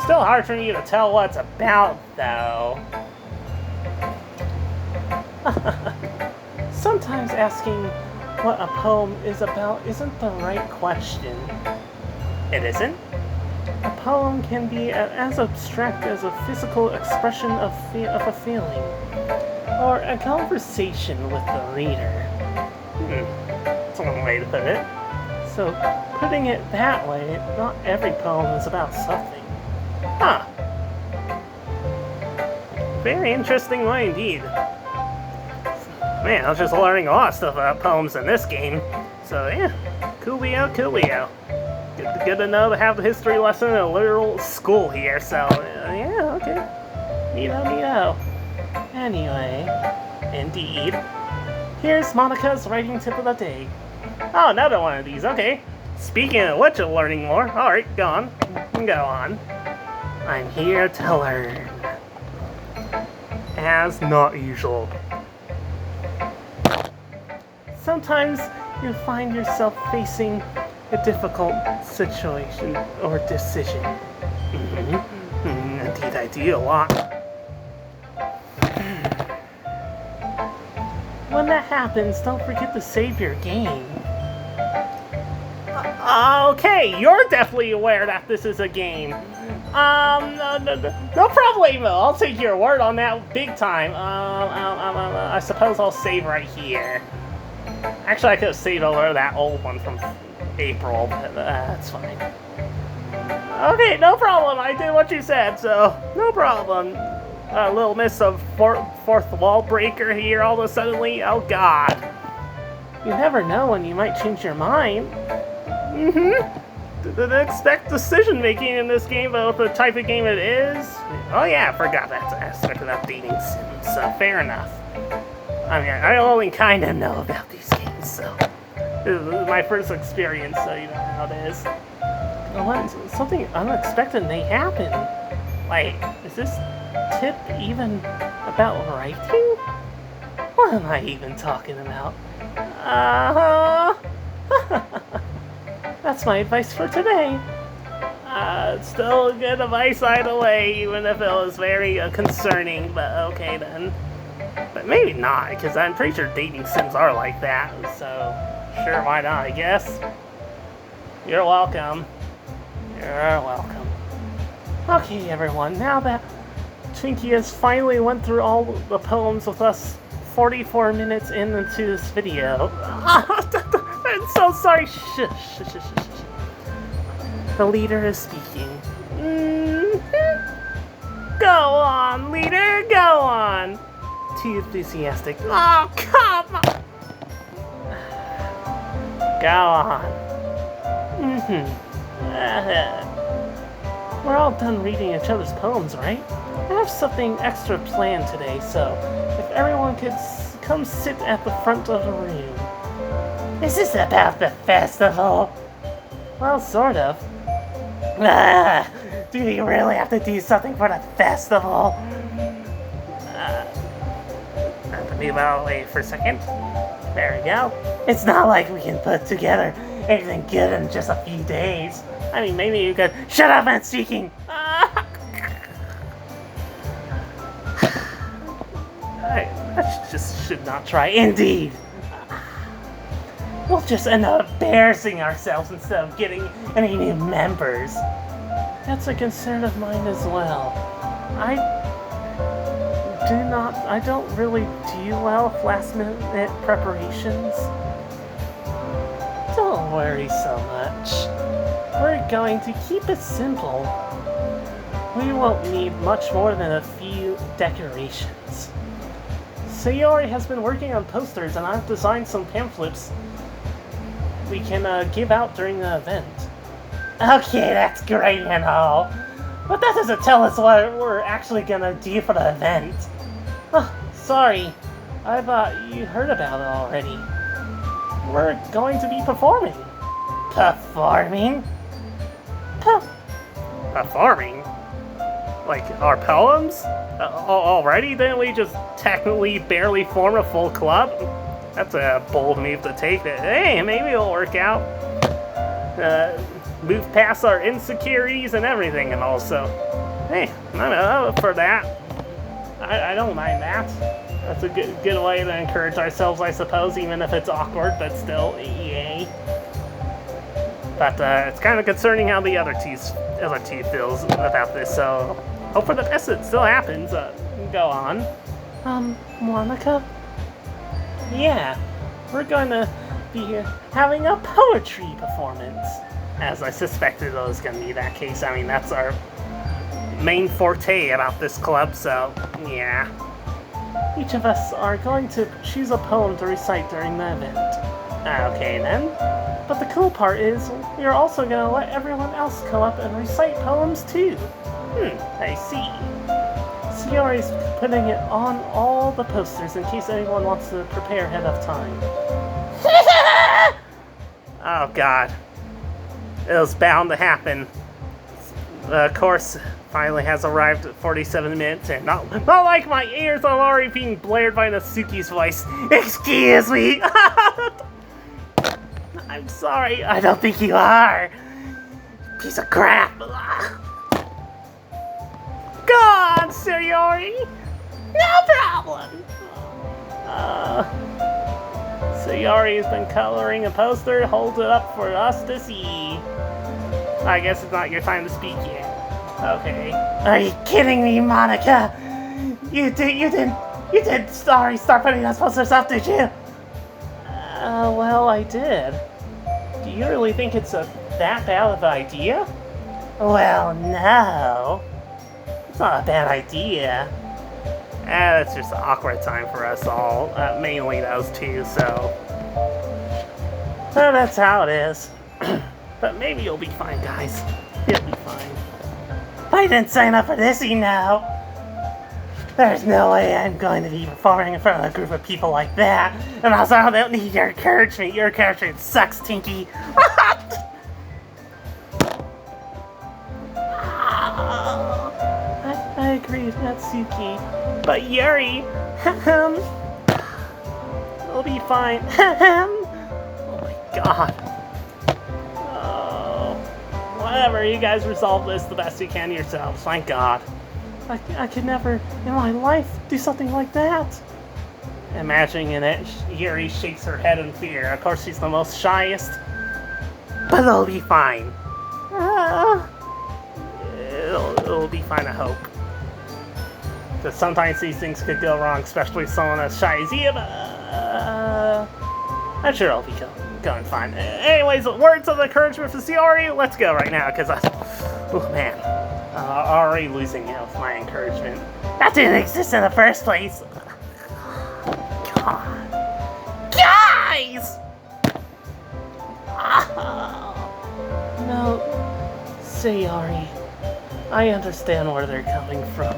Speaker 1: Still hard for me to tell what it's about, though. Sometimes asking what a poem is about isn't the right question. It isn't? A poem can be as abstract as a physical expression of a feeling, or a conversation with the reader. That's one way to put it. So, putting it that way, not every poem is about something. Huh. Very interesting way indeed. Man, I was just learning a lot of stuff about poems in this game. So yeah, coolio. Good to know to have the history lesson in a literal school here, so yeah, okay. Neato. Anyway, indeed. Here's Monica's writing tip of the day. Oh, another one of these, okay. Speaking of which of learning more, alright, go on. I'm here to learn. As not usual. Sometimes you find yourself facing a difficult situation or decision. Indeed, I do a lot. When that happens, don't forget to save your game. Okay, you're definitely aware that this is a game. No problemo. I'll take your word on that big time. I suppose I'll save right here. Actually, I could have saved over that old one from April, but that's fine. Okay, no problem. I did what you said, so no problem. A little miss of fourth wall breaker here all of a suddenly. Oh God. You never know when you might change your mind. Didn't expect decision making in this game, but with the type of game it is. Oh yeah, I forgot that aspect of that dating sim, so fair enough. I mean, I only kind of know about these games, so this is my first experience, so you know how it is. When something unexpected may happen. Like, is this tip even about writing? What am I even talking about? That's my advice for today. Still good advice either way, even if it was very concerning, but okay then. But maybe not, because I'm pretty sure dating sims are like that, so sure, why not, I guess. You're welcome. You're welcome. Okay, everyone, now that Twinkie has finally went through all the poems with us 44 minutes into this video. I'm so sorry. Shh. The leader is speaking. Go on, leader, go on. Too enthusiastic. Oh, come on. Go on. We're all done reading each other's poems, right? I have something extra planned today, so if everyone could come sit at the front of the room. Is this about the festival? Well, sort of. Do we really have to do something for the festival? Have to move out of the way for a second. There we go. It's not like we can put together anything good in just a few days. I mean, maybe you could... Shut up, man, speaking! I just should not try. Indeed! We'll just end up embarrassing ourselves instead of getting any new members. That's a concern of mine as well. I don't really do well with last-minute preparations. Don't worry so much. We're going to keep it simple. We won't need much more than a few decorations. Sayori has been working on posters, and I've designed some pamphlets we can give out during the event. Okay, that's great and all, but that doesn't tell us what we're actually gonna do for the event. Oh, sorry, I thought you heard about it already. We're going to be performing. Performing? Performing? Like, our poems? Already? Didn't we just technically barely form a full club? That's a bold move to take. Hey, maybe it'll work out. Move past our insecurities and everything, and also, hey, I'm up for that. I don't mind that. That's a good way to encourage ourselves, I suppose, even if it's awkward, but still, yay. But it's kind of concerning how the other two feels about this, so hope for the best it still happens. Go on. Monica? Yeah, we're going to be having a poetry performance. As I suspected it was going to be that case. I mean, that's our main forte about this club, so yeah. Each of us are going to choose a poem to recite during the event. Okay then. But the cool part is, we're also going to let everyone else come up and recite poems too. I see. Sayori's putting it on all the posters in case anyone wants to prepare ahead of time. Oh god. It was bound to happen. The course finally has arrived at 47 minutes, and not like my ears are already being blared by Natsuki's voice. Excuse me! I'm sorry, I don't think you are. Piece of crap. Go on, Sayori! No problem! Sayori has been coloring a poster. Hold it up for us to see. I guess it's not your time to speak yet. Okay. Are you kidding me, Monica? You did start putting those posters up, did you? Well, I did. Do you really think it's that bad of an idea? Well, no. It's not a bad idea. It's just an awkward time for us all. Mainly those two, so... Well, that's how it is. But maybe you'll be fine, guys. You'll be fine. I didn't sign up for this, you know. There's no way I'm going to be performing in front of a group of people like that. And also, I don't need your encouragement. Your encouragement sucks, Tinky. I agree with Natsuki. But Yuri, it'll be fine. Oh my god. Oh, whatever, you guys resolve this the best you can yourselves. Thank God. I could never in my life do something like that. Imagining it, Yuri shakes her head in fear. Of course, she's the most shyest. But it'll be fine. It'll be fine, I hope. Because sometimes these things could go wrong, especially with someone as shy as you, but I'm sure it'll be going fine. Anyways, words of encouragement for Sayori. Let's go right now, because oh man, already losing it with my encouragement. That didn't exist in the first place. God. Guys! No, Sayori, I understand where they're coming from.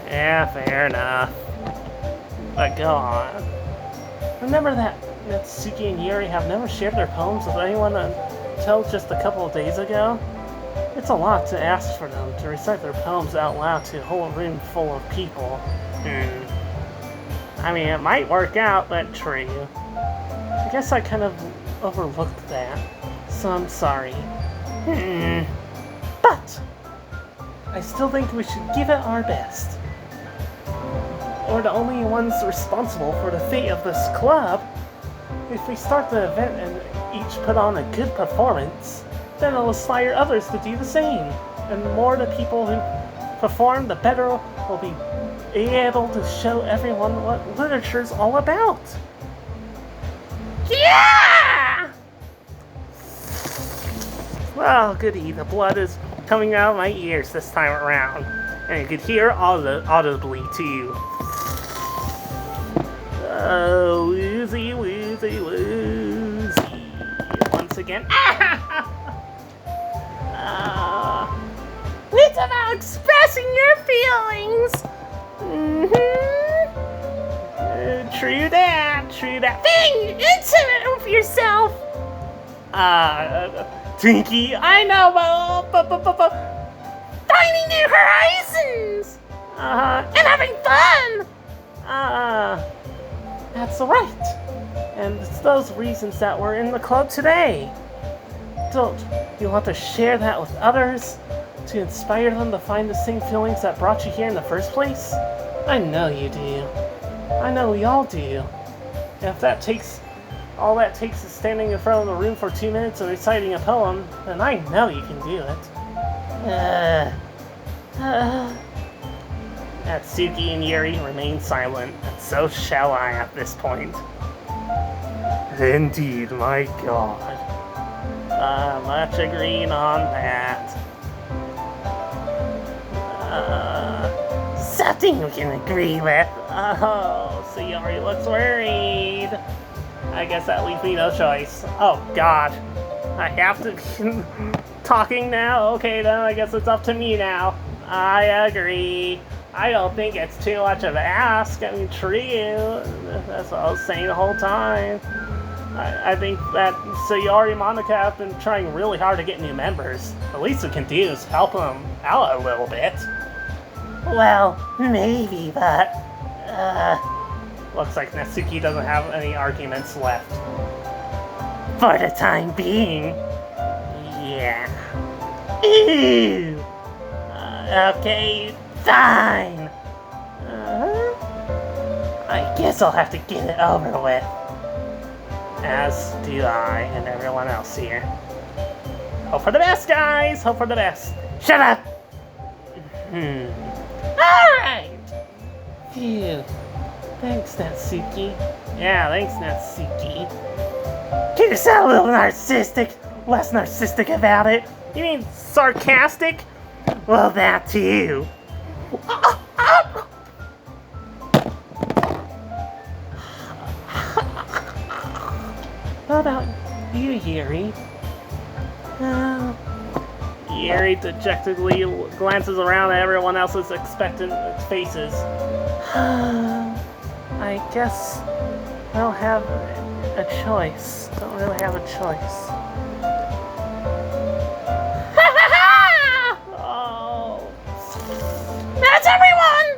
Speaker 1: Yeah, fair enough. But go on. Remember that Natsuki and Yuri have never shared their poems with anyone until just a couple of days ago? It's a lot to ask for them to recite their poems out loud to a whole room full of people. I mean, it might work out, but true. I guess I kind of overlooked that, so I'm sorry. But I still think we should give it our best. We're the only ones responsible for the fate of this club. If we start the event and each put on a good performance, then it'll inspire others to do the same. And the more the people who perform, the better we'll be able to show everyone what literature's all about. Yeah! Well, goody, the blood is coming out of my ears this time around. And you could hear audibly, too. Oh, woozy, woozy, woozy. Once again. It's about expressing your feelings. True that. Being intimate with yourself. Twinkie, I know, but finding new horizons. And having fun. That's right. And it's those reasons that we're in the club today. Don't you want to share that with others? To inspire them to find the same feelings that brought you here in the first place? I know you do. I know we all do. And if all that takes is standing in front of the room for 2 minutes and reciting a poem, then I know you can do it. Natsuki and Yuri remain silent, and so shall I at this point. Indeed, my god. Much agreeing on that. Something we can agree with. Oh, so Yuri looks worried. I guess that leaves me no choice. Oh god. I have to be talking now? Okay, then I guess it's up to me now. I agree. I don't think it's too much of an ask. I mean, true. That's what I was saying the whole time. I think that Sayori and Monica have been trying really hard to get new members. The least we can do is help them out a little bit. Well, maybe, but... Looks like Natsuki doesn't have any arguments left. For the time being. Yeah. Ew! Okay, fine! I guess I'll have to get it over with. As do I and everyone else here. Hope for the best, guys! Hope for the best. Shut up! Alright! Phew. Thanks, Natsuki. Yeah, thanks, Natsuki. Can you sound a little narcissistic? Less narcissistic about it? You mean sarcastic? Well, that too. How about you, Yuri? Yuri dejectedly glances around at everyone else's expectant faces. I guess I don't have a choice. Don't really have a choice. Oh. That's everyone!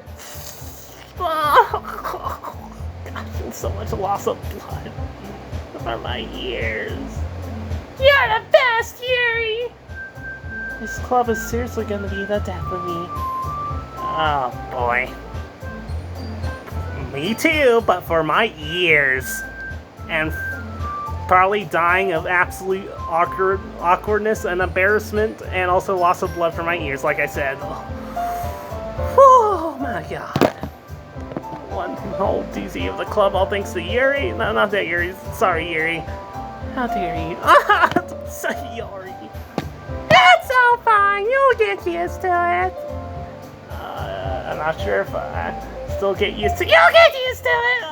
Speaker 1: Oh. Gosh, and so much loss of blood from my ears. You're the best, Yuri! This club is seriously gonna be the death of me. Oh boy. Me too, but for my ears. And probably dying of absolute awkwardness and embarrassment, and also loss of blood from my ears, like I said. Oh my god. One whole doozy of the club, all thanks to Yuri. No, not that Yuri. Sorry, Yuri. How dare you? Don't say Yuri. It's all fine. You'll get used to it. I'm not sure if I still get used to it. You'll get used to it!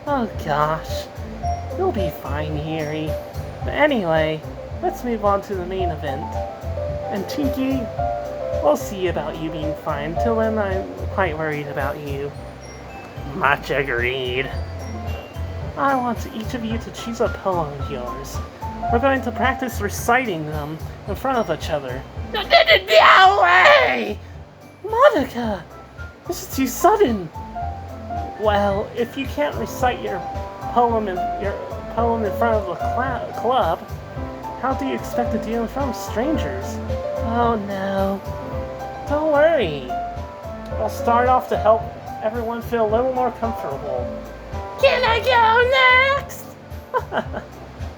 Speaker 1: Oh gosh. You'll be fine, Yuri. But anyway, let's move on to the main event. And Tinky, we'll see about you being fine. Till then, I'm quite worried about you. Much agreed. I want each of you to choose a poem of yours. We're going to practice reciting them in front of each other. No way! Monica! This is too sudden! Well, if you can't recite your poem in front of the club, how do you expect to do it in front of strangers? Oh no. Don't worry. I'll start off to help everyone feel a little more comfortable. Can I go next?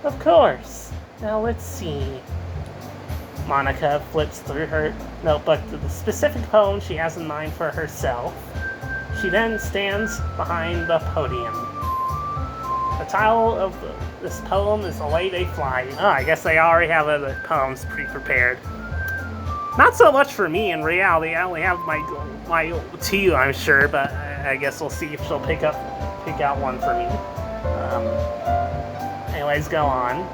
Speaker 1: Of course. Now let's see. Monica flips through her notebook to the specific poem she has in mind for herself. She then stands behind the podium. The title of this poem is The Way They Fly. Oh, I guess they already have other poems pre-prepared. Not so much for me in reality. I only have my two, I'm sure, but I guess we'll see if she'll pick out one for me. Anyways, go on.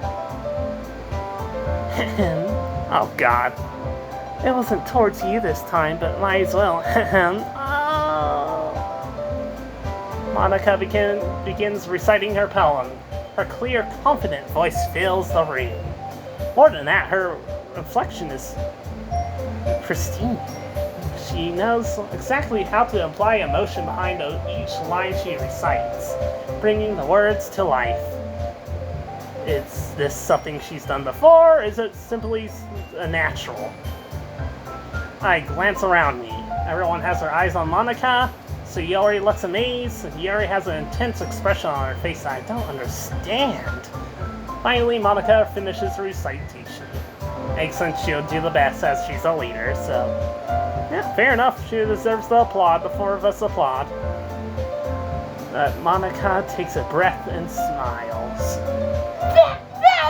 Speaker 1: Oh God. It wasn't towards you this time, but might as well. Oh. Monica begins reciting her poem. Her clear, confident voice fills the room. More than that, her inflection is pristine. She knows exactly how to apply emotion behind each line she recites, bringing the words to life. Is this something she's done before, or is it simply a natural? I glance around me. Everyone has their eyes on Monica. Sayori looks amazed, and Yuri has an intense expression on her face that I don't understand. Finally, Monica finishes the recitation. Makes sense she'll do the best as she's a leader, so... yeah, fair enough. She deserves the applaud. The four of us applaud. Monica takes a breath and smiles. That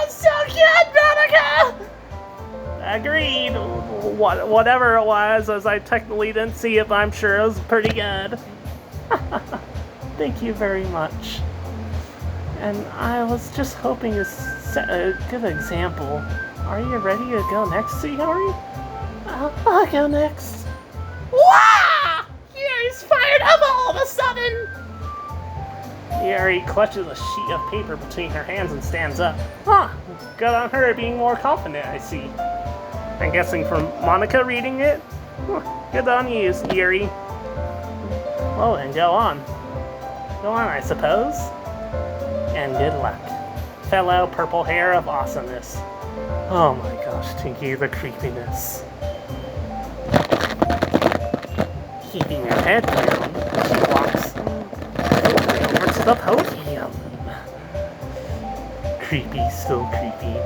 Speaker 1: was so good, Monica! Agreed. Whatever it was, as I technically didn't see it, but I'm sure it was pretty good. Thank you very much. And I was just hoping to set a good example. Are you ready to go next, Sayori? I'll go next. Wow! Yuri's fired up all of a sudden! Yuri clutches a sheet of paper between her hands and stands up. Huh, good on her being more confident, I see. I'm guessing from Monica reading it? Good on you, Yuri. Well then, go on. Go on, I suppose. And good luck. Fellow purple hair of awesomeness. Oh my gosh, Tinky, the creepiness. Keeping her head down, she walks over to the podium. Creepy, still creepy.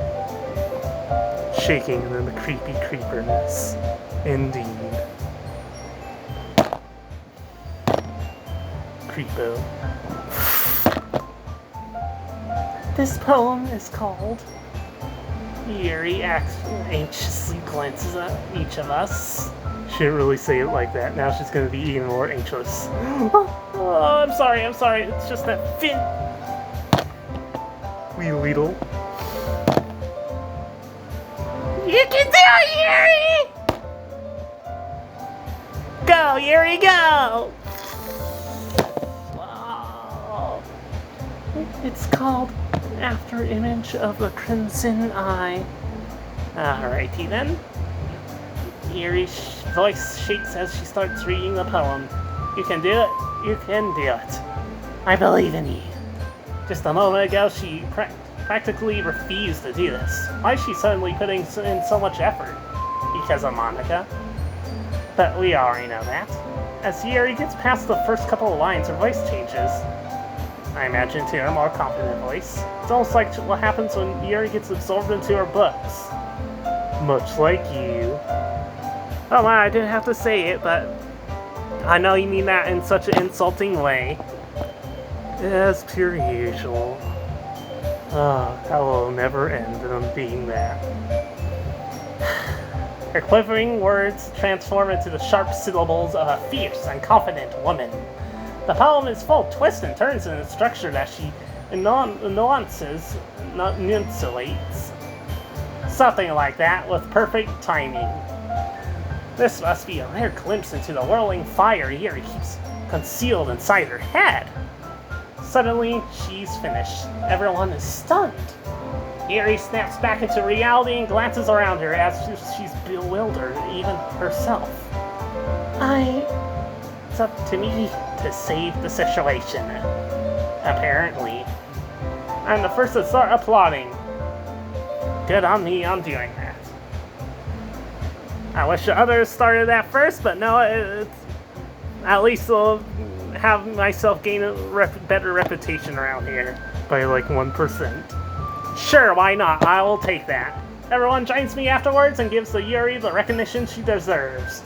Speaker 1: Shaking in the creepy creeperness. Indeed. Creepo. This poem is called... Yuri anxiously glances at each of us. She didn't really say it like that. Now she's gonna be even more anxious. Oh, I'm sorry. It's just that fit. Wee little. You can do it, Yuri! Go, Yuri, go! Oh. It's called After Image of the Crimson Eye. Alrighty then. Yuri's voice shakes as she starts reading the poem. You can do it. You can do it. I believe in you. Just a moment ago, she practically refused to do this. Why is she suddenly putting in so much effort? Because of Monica. But we already know that. As Yuri gets past the first couple of lines, her voice changes. I imagine to a more confident voice. It's almost like what happens when Yuri gets absorbed into her books. Much like you. Oh my, I didn't have to say it, but I know you mean that in such an insulting way. As per usual. That will never end on being that. Her quivering words transform into the sharp syllables of a fierce and confident woman. The poem is full of twists and turns in its structure that she nuances. Something like that with perfect timing. This must be a rare glimpse into the whirling fire Yuri keeps concealed inside her head. Suddenly, she's finished. Everyone is stunned. Yuri snaps back into reality and glances around her as if she's bewildered, even herself. It's up to me to save the situation, apparently. I'm the first to start applauding. Good on me on doing that. I wish the others started that first, but no, at least I'll have myself gain a better reputation around here by like 1%. Sure, why not? I will take that. Everyone joins me afterwards and gives the Yuri the recognition she deserves.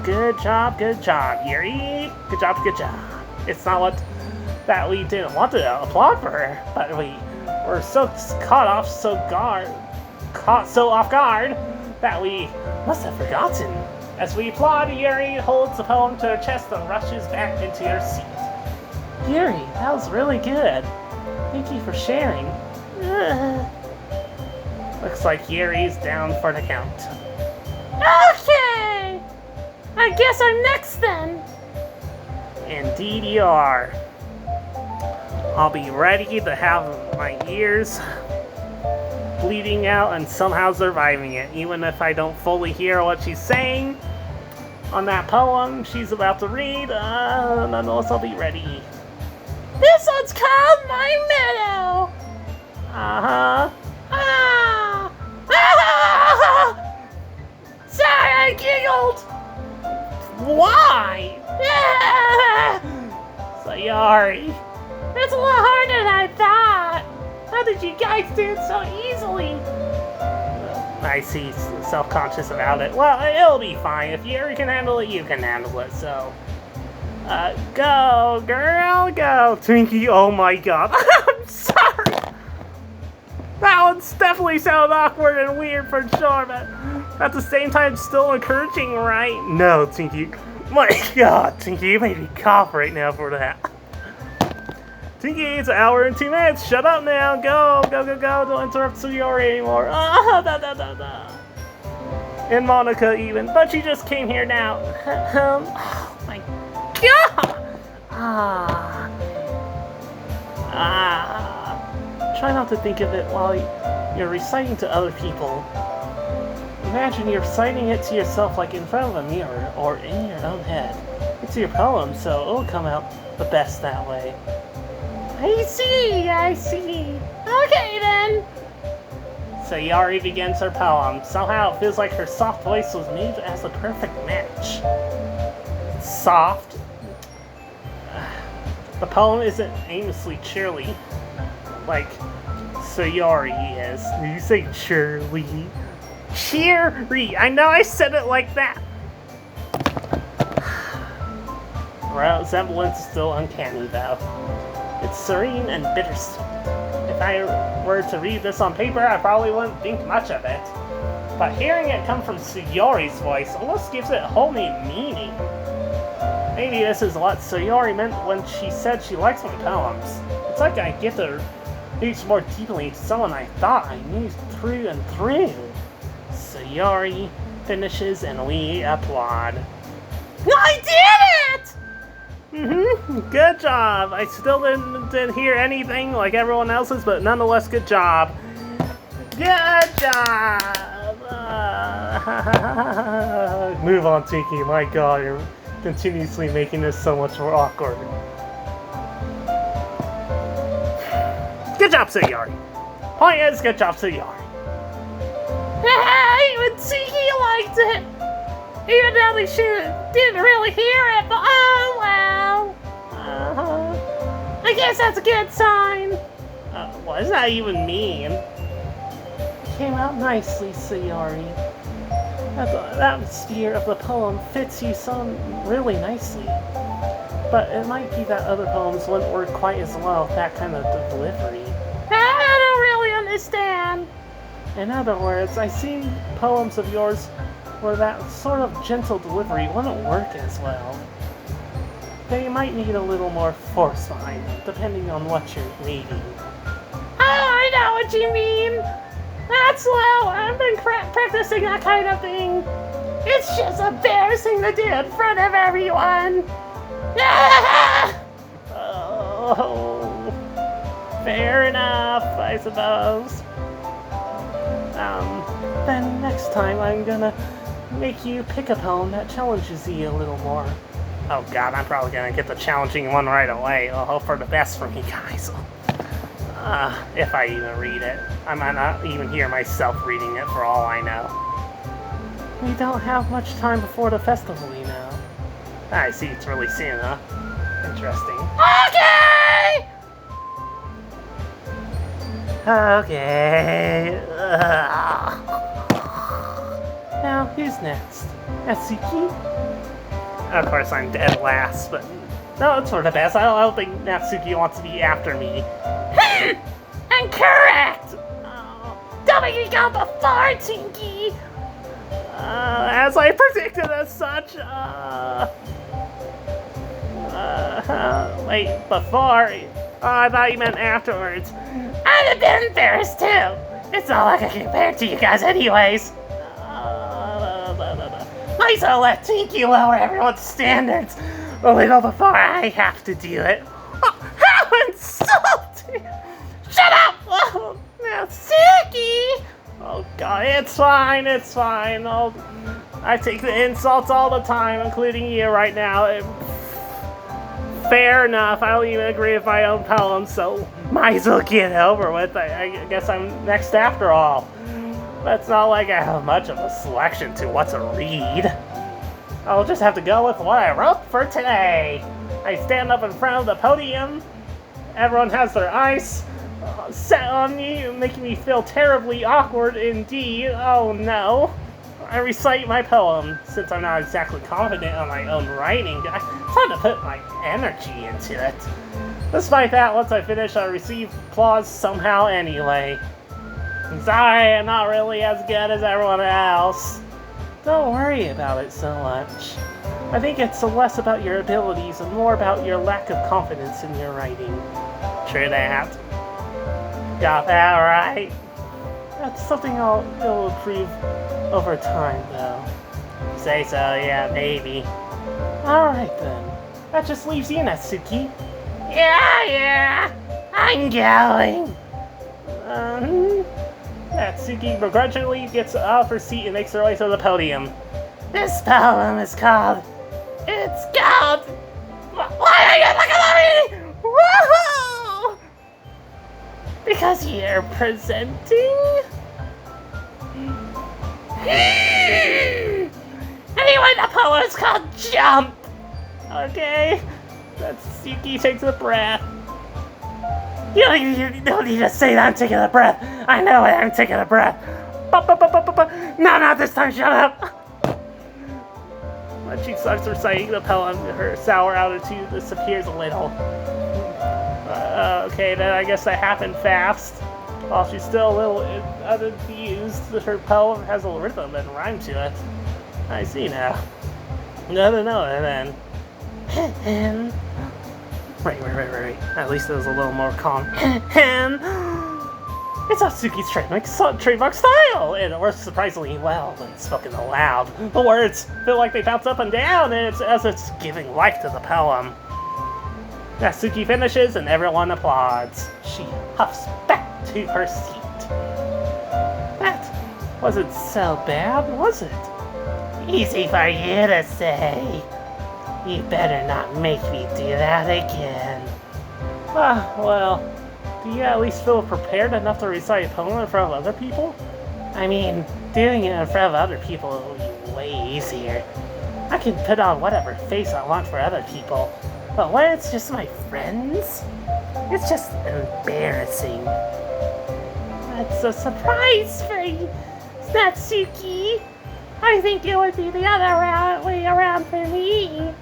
Speaker 1: Good job, Yuri. Good job. It's not that we didn't want to applaud for her, but we were so caught so off guard that we must have forgotten. As we applaud, Yuri holds the poem to her chest and rushes back into her seat. Yuri, that was really good. Thank you for sharing. Looks like Yuri's down for the count.
Speaker 2: Okay! I guess I'm next then.
Speaker 1: Indeed you are. I'll be ready to have my ears bleeding out and somehow surviving it, even if I don't fully hear what she's saying on that poem she's about to read. Nonetheless, I'll be ready.
Speaker 2: This one's called My Meadow. Sorry, I giggled.
Speaker 1: Why? Sorry.
Speaker 2: It's a lot harder than I thought. How did you guys do it so easily?
Speaker 1: I see, self-conscious about it. Well, it'll be fine. If Yuri can handle it, you can handle it, so... go, girl, go. Twinkie, oh my god. I'm sorry. That one definitely sounded awkward and weird for sure, but at the same time, still encouraging, right? No, Twinkie. My god, Twinkie, you made me cough right now for that. Twinkie, it's an hour and 2 minutes. Shut up now. Go. Don't interrupt Suyori anymore. And Monica even. But she just came here now. Oh my god. Try not to think of it while you're reciting to other people. Imagine you're reciting it to yourself like in front of a mirror or in your own head. It's your poem, so it'll come out the best that way.
Speaker 2: I see. Okay then.
Speaker 1: Sayori begins her poem. Somehow it feels like her soft voice was made as a perfect match. Soft. The poem isn't aimlessly cheerly, like Sayori is. You say cheerly. Cheery! I know I said it like that! Resemblance is still uncanny though. It's serene and bittersweet. If I were to read this on paper, I probably wouldn't think much of it. But hearing it come from Sayori's voice almost gives it a whole new meaning. Maybe this is what Sayori meant when she said she likes my poems. It's like I get to reach more deeply into someone I thought I knew through and through. Sayori finishes and we applaud.
Speaker 2: I did it!
Speaker 1: Good job. I still didn't hear anything like everyone else's, but nonetheless, good job. Good job! Move on, Tiki. My god, you're continuously making this so much more awkward. Good job, Sayori. Point is, good job, Sayori.
Speaker 2: Even Tiki liked it! Even though they didn't really hear it, but oh well. I guess that's a good sign.
Speaker 1: What does that even mean? It came out nicely, Sayori. The atmosphere of the poem fits you so really nicely. But it might be that other poems wouldn't work quite as well with that kind of delivery.
Speaker 2: I don't really understand.
Speaker 1: In other words, I've seen poems of yours where that sort of gentle delivery wouldn't work as well. They might need a little more force behind them, depending on what you're reading.
Speaker 2: Oh, I know what you mean! That's well, I've been practicing that kind of thing. It's just embarrassing to do in front of everyone.
Speaker 1: Oh, fair enough, I suppose. Then next time I'm gonna make you pick a poem that challenges you a little more. Oh god, I'm probably gonna get the challenging one right away. I'll hope for the best for me, guys. If I even read it. I might not even hear myself reading it for all I know. We don't have much time before the festival, you know. I see, it's really soon, huh? Interesting. Okay! Now, who's next? Natsuki? Of course, I'm dead last, but no, it's for the best. I don't think Natsuki wants to be after me.
Speaker 2: Incorrect! Doki got the far, Tinky!
Speaker 1: As I predicted as such, wait, before? I thought you meant afterwards.
Speaker 2: I'd have been embarrassed too. It's not like I can compare to you guys anyways. Might as well let Tinky lower everyone's standards a little before I have to do it. How insulting! Shut up! Oh, now, Tinky!
Speaker 1: Oh god, it's fine, it's fine. I take the insults all the time, including you right now. Fair enough, I don't even agree with my own poem, so might as well get it over with. I guess I'm next after all. But it's not like I have much of a selection to what to read. I'll just have to go with what I wrote for today. I stand up in front of the podium. Everyone has their eyes set on me, making me feel terribly awkward indeed. Oh no. I recite my poem. Since I'm not exactly confident on my own writing, I try to put my energy into it. Despite that, once I finish, I receive applause somehow anyway. I'm sorry, I'm not really as good as everyone else. Don't worry about it so much. I think it's less about your abilities and more about your lack of confidence in your writing. True that. Got that right. That's something it'll improve over time, though. Say so, yeah, maybe. Alright then. That just leaves you, Natsuki.
Speaker 2: Yeah, I'm going.
Speaker 1: Natsuki begrudgingly gets out of her seat and makes her way to the podium.
Speaker 2: This poem is called... Why are you looking at me? Woohoo! Because you're presenting? Anyway, the poem is called Jump.
Speaker 1: Okay. Natsuki takes a breath.
Speaker 2: You don't need to say that I'm taking a breath. I know it, I'm taking a breath. No, not this time, shut up.
Speaker 1: When she starts reciting the poem, her sour attitude disappears a little. Okay, then I guess that happened fast. While she's still a little unenthused, her poem has a rhythm and rhyme to it. I see now. No, then. Right. At least it was a little more calm. It's Atsuki's trademark style, and it works surprisingly well when spoken aloud. The words feel like they bounce up and down, and it's as it's giving life to the poem. Natsuki finishes, and everyone applauds. She huffs back to her seat. That wasn't so bad, was it?
Speaker 2: Easy for you to say. You better not make me do that again.
Speaker 1: Well, do you at least feel prepared enough to recite a poem in front of other people?
Speaker 2: I mean, doing it in front of other people will be way easier. I can put on whatever face I want for other people, but when it's just my friends, it's just embarrassing. That's a surprise for you, Natsuki. I think it would be the other way around for me.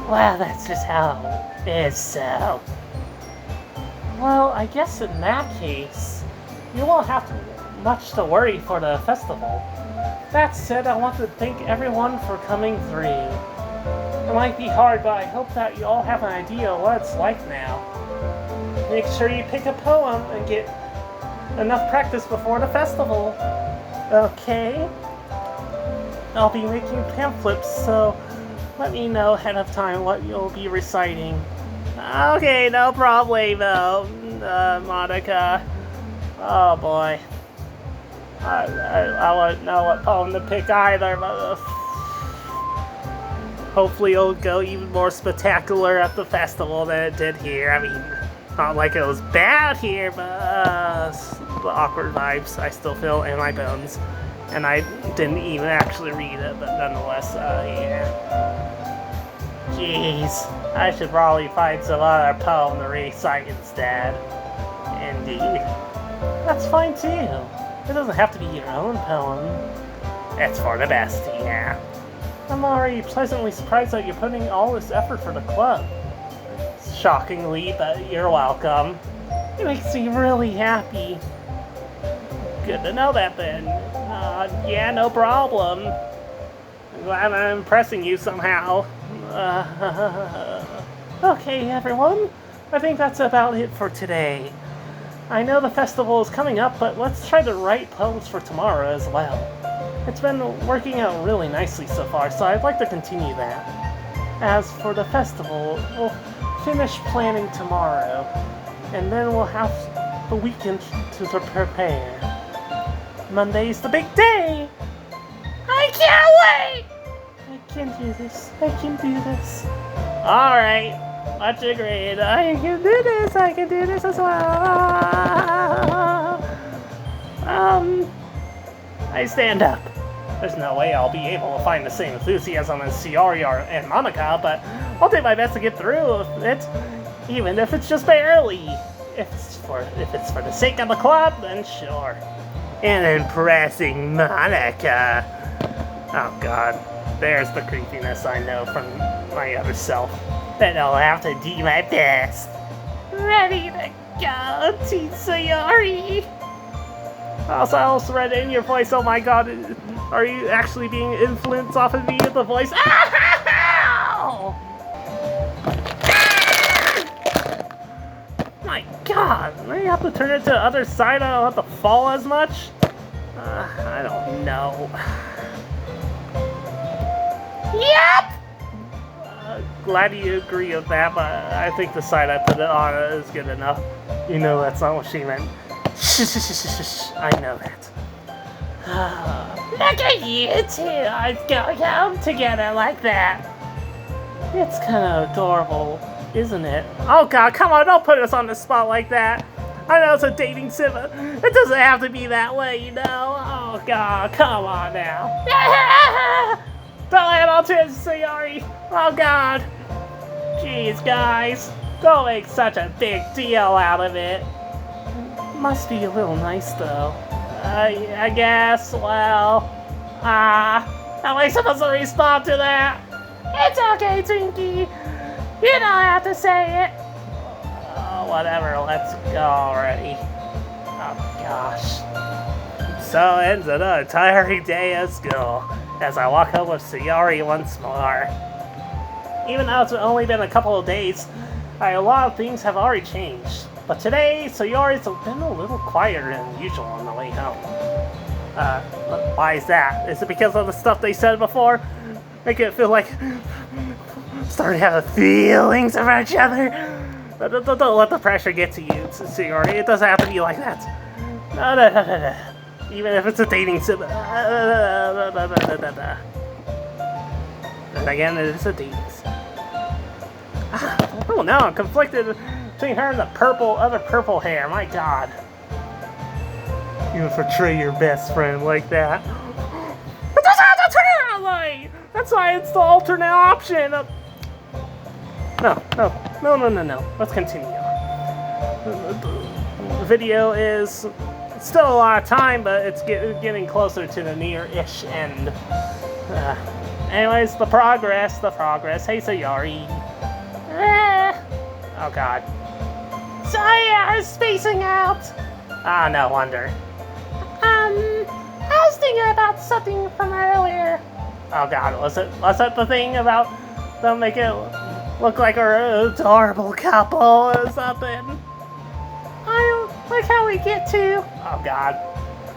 Speaker 2: Well, that's just how it is, so.
Speaker 1: Well, I guess in that case, you won't have much to worry for the festival. That said, I want to thank everyone for coming through. It might be hard, but I hope that you all have an idea of what it's like now. Make sure you pick a poem and get enough practice before the festival. Okay?
Speaker 2: I'll be making pamphlets, so let me know ahead of time what you'll be reciting.
Speaker 1: Okay, no problemo, Monica.
Speaker 2: Oh boy. I wouldn't know what poem to pick either, but
Speaker 1: hopefully it'll go even more spectacular at the festival than it did here. I mean, not like it was bad here, but the awkward vibes I still feel in my bones. And I didn't even actually read it, but nonetheless, yeah.
Speaker 2: Jeez, I should probably find some other poem to recite instead.
Speaker 1: Indeed.
Speaker 2: That's fine too. It doesn't have to be your own poem.
Speaker 1: It's for the best, yeah.
Speaker 2: I'm already pleasantly surprised that you're putting all this effort for the club.
Speaker 1: Shockingly, but you're welcome.
Speaker 2: It makes me really happy.
Speaker 1: Good to know that then. Yeah, no problem. I'm glad I'm impressing you somehow.
Speaker 2: Okay, everyone. I think that's about it for today. I know the festival is coming up, but let's try to write poems for tomorrow as well. It's been working out really nicely so far, so I'd like to continue that. As for the festival, we'll finish planning tomorrow, and then we'll have the weekend to prepare. Monday's the big day!
Speaker 1: I can't wait!
Speaker 2: I can do this. I can do this.
Speaker 1: Alright, much agreed. I can do this. I can do this as well. I stand up. There's no way I'll be able to find the same enthusiasm as Sayori and Monica, but I'll do my best to get through it, even if it's just barely. If it's for the sake of the club, then sure. And impressing Monica. Oh god, there's the creepiness I know from my other self. Then I'll have to do my best. Ready to go, Sayori. Also read it in your voice. Oh my god, are you actually being influenced off of me with the voice? Ow! My god, I have to turn it to the other side. I don't have to fall as much. I don't know. Yep! Glad you agree with that, but I think the side I put it on is good enough. You know that's not what she meant. Shh, I know that. Look at you two, I'm going home together like that.
Speaker 2: It's kind of adorable, isn't it?
Speaker 1: Oh god, come on, don't put us on the spot like that. I know it's a dating sim, but it doesn't have to be that way, you know? Oh god, come on now. Don't let on to it, Sayori. Oh god. Jeez, guys. Don't make such a big deal out of it.
Speaker 2: Must be a little nice, though.
Speaker 1: I guess, well... am I supposed to respond to that?
Speaker 2: It's okay, Twinkie. You don't have to say it.
Speaker 1: Oh, whatever, let's go already. Oh, gosh. So ends another tiring day at school, as I walk home with Sayori once more. Even though it's only been a couple of days, a lot of things have already changed. But today, Sayori's been a little quieter than usual on the way home. Why is that? Is it because of the stuff they said before? Make it feel like starting to have feelings about each other? Don't let the pressure get to you, Sayori. It doesn't have to be like that. No. Even if it's a dating sim. And again, it is a dating sim. Oh no, I'm conflicted between her and the other purple hair. My god. You would portray your best friend like that. It doesn't have to turn out like. That's why it's the alternate option. No. Let's continue. The video is still a lot of time, but it's getting closer to the near-ish end. Anyways, the progress. Hey, Sayori. Oh god.
Speaker 2: Sorry, I was spacing out.
Speaker 1: Ah, no wonder.
Speaker 2: I was thinking about something from earlier.
Speaker 1: Oh god, was it the thing about them making it look like an adorable couple or something?
Speaker 2: I like how we get to.
Speaker 1: Oh god.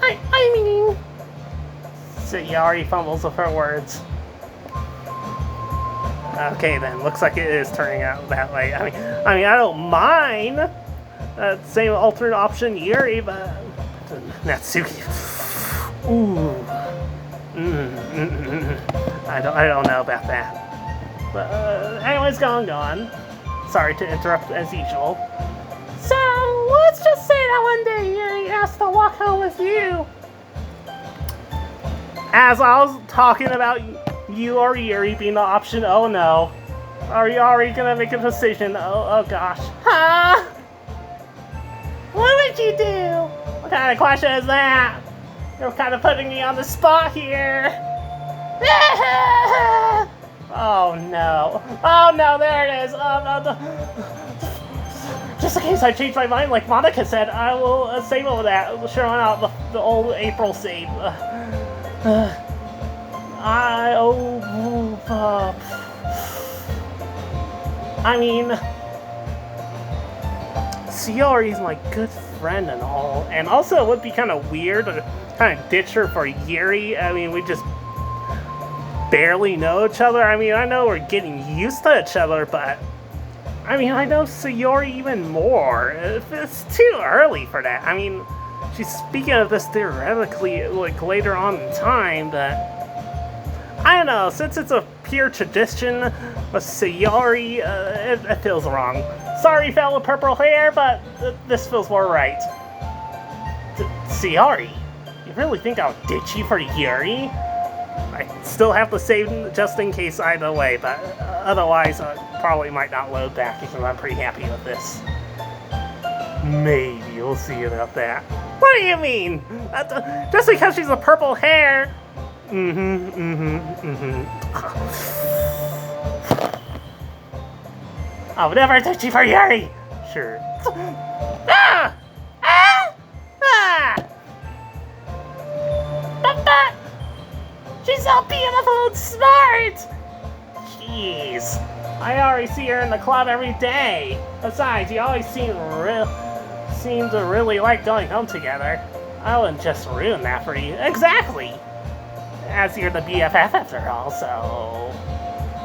Speaker 2: I mean,
Speaker 1: Sayori fumbles with her words. Okay, then. Looks like it is turning out that way. I mean, I don't mind. Same alternate option, Yuri, but Natsuki. Ooh. I don't know about that. But anyways, gone. Sorry to interrupt as usual.
Speaker 2: So let's just say that one day Yuri asked to walk home with you.
Speaker 1: As I was talking about you or Yuri being the option, oh no. Are you already gonna make a decision? Oh gosh.
Speaker 2: Huh? What would you do?
Speaker 1: What kind of question is that? You're kind of putting me on the spot here. Oh no. Oh no, there it is. Just in case I change my mind, like Monica said, I will save over that. Showing out the old April save. I mean, Sayori's my good friend and all, and also it would be kind of weird to kind of ditch her for Yuri. I mean, we just barely know each other. I mean, I know we're getting used to each other, but I mean, I know Sayori even more. It's too early for that. I mean, she's speaking of this theoretically, like, later on in time, but I don't know, since it's a pure tradition with Sayori, it feels wrong. Sorry, fellow purple hair, but this feels more right. Sayori, you really think I'll ditch you for Yuri? I still have to save just in case either way, but otherwise I probably might not load back because I'm pretty happy with this. Maybe, we'll see about that. What do you mean? Just because she's a purple hair? I would never ditch you for Yuri! Sure.
Speaker 2: But she's so beautiful and smart!
Speaker 1: Jeez. I already see her in the club every day. Besides, you always seem to really like going home together. I wouldn't just ruin that for you. Exactly! As you're the BFF after all, so...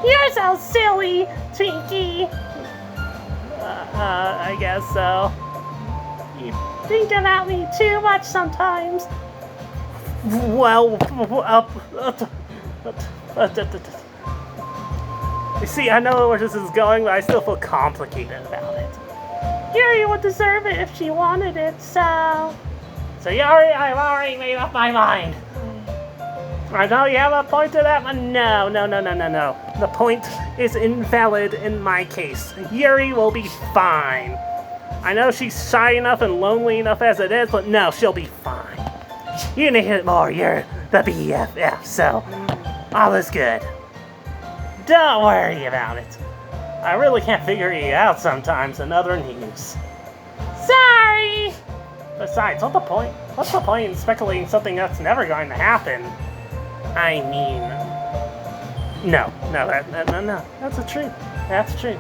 Speaker 2: You're so silly, Twinkie!
Speaker 1: I guess so.
Speaker 2: You think about me too much sometimes.
Speaker 1: Well, you see, I know where this is going, but I still feel complicated about it.
Speaker 2: Yuri would deserve it if she wanted it, so...
Speaker 1: So Yuri, I've already made up my mind. I know you have a point to that, but no. The point is invalid in my case. Yuri will be fine. I know she's shy enough and lonely enough as it is, but no, she'll be fine. You need it more, you're the BFF, so all is good. Don't worry about it. I really can't figure you out sometimes in other news.
Speaker 2: Sorry!
Speaker 1: Besides, what's the point? What's the point in speculating something that's never going to happen? I mean... No, that's the truth. That's true.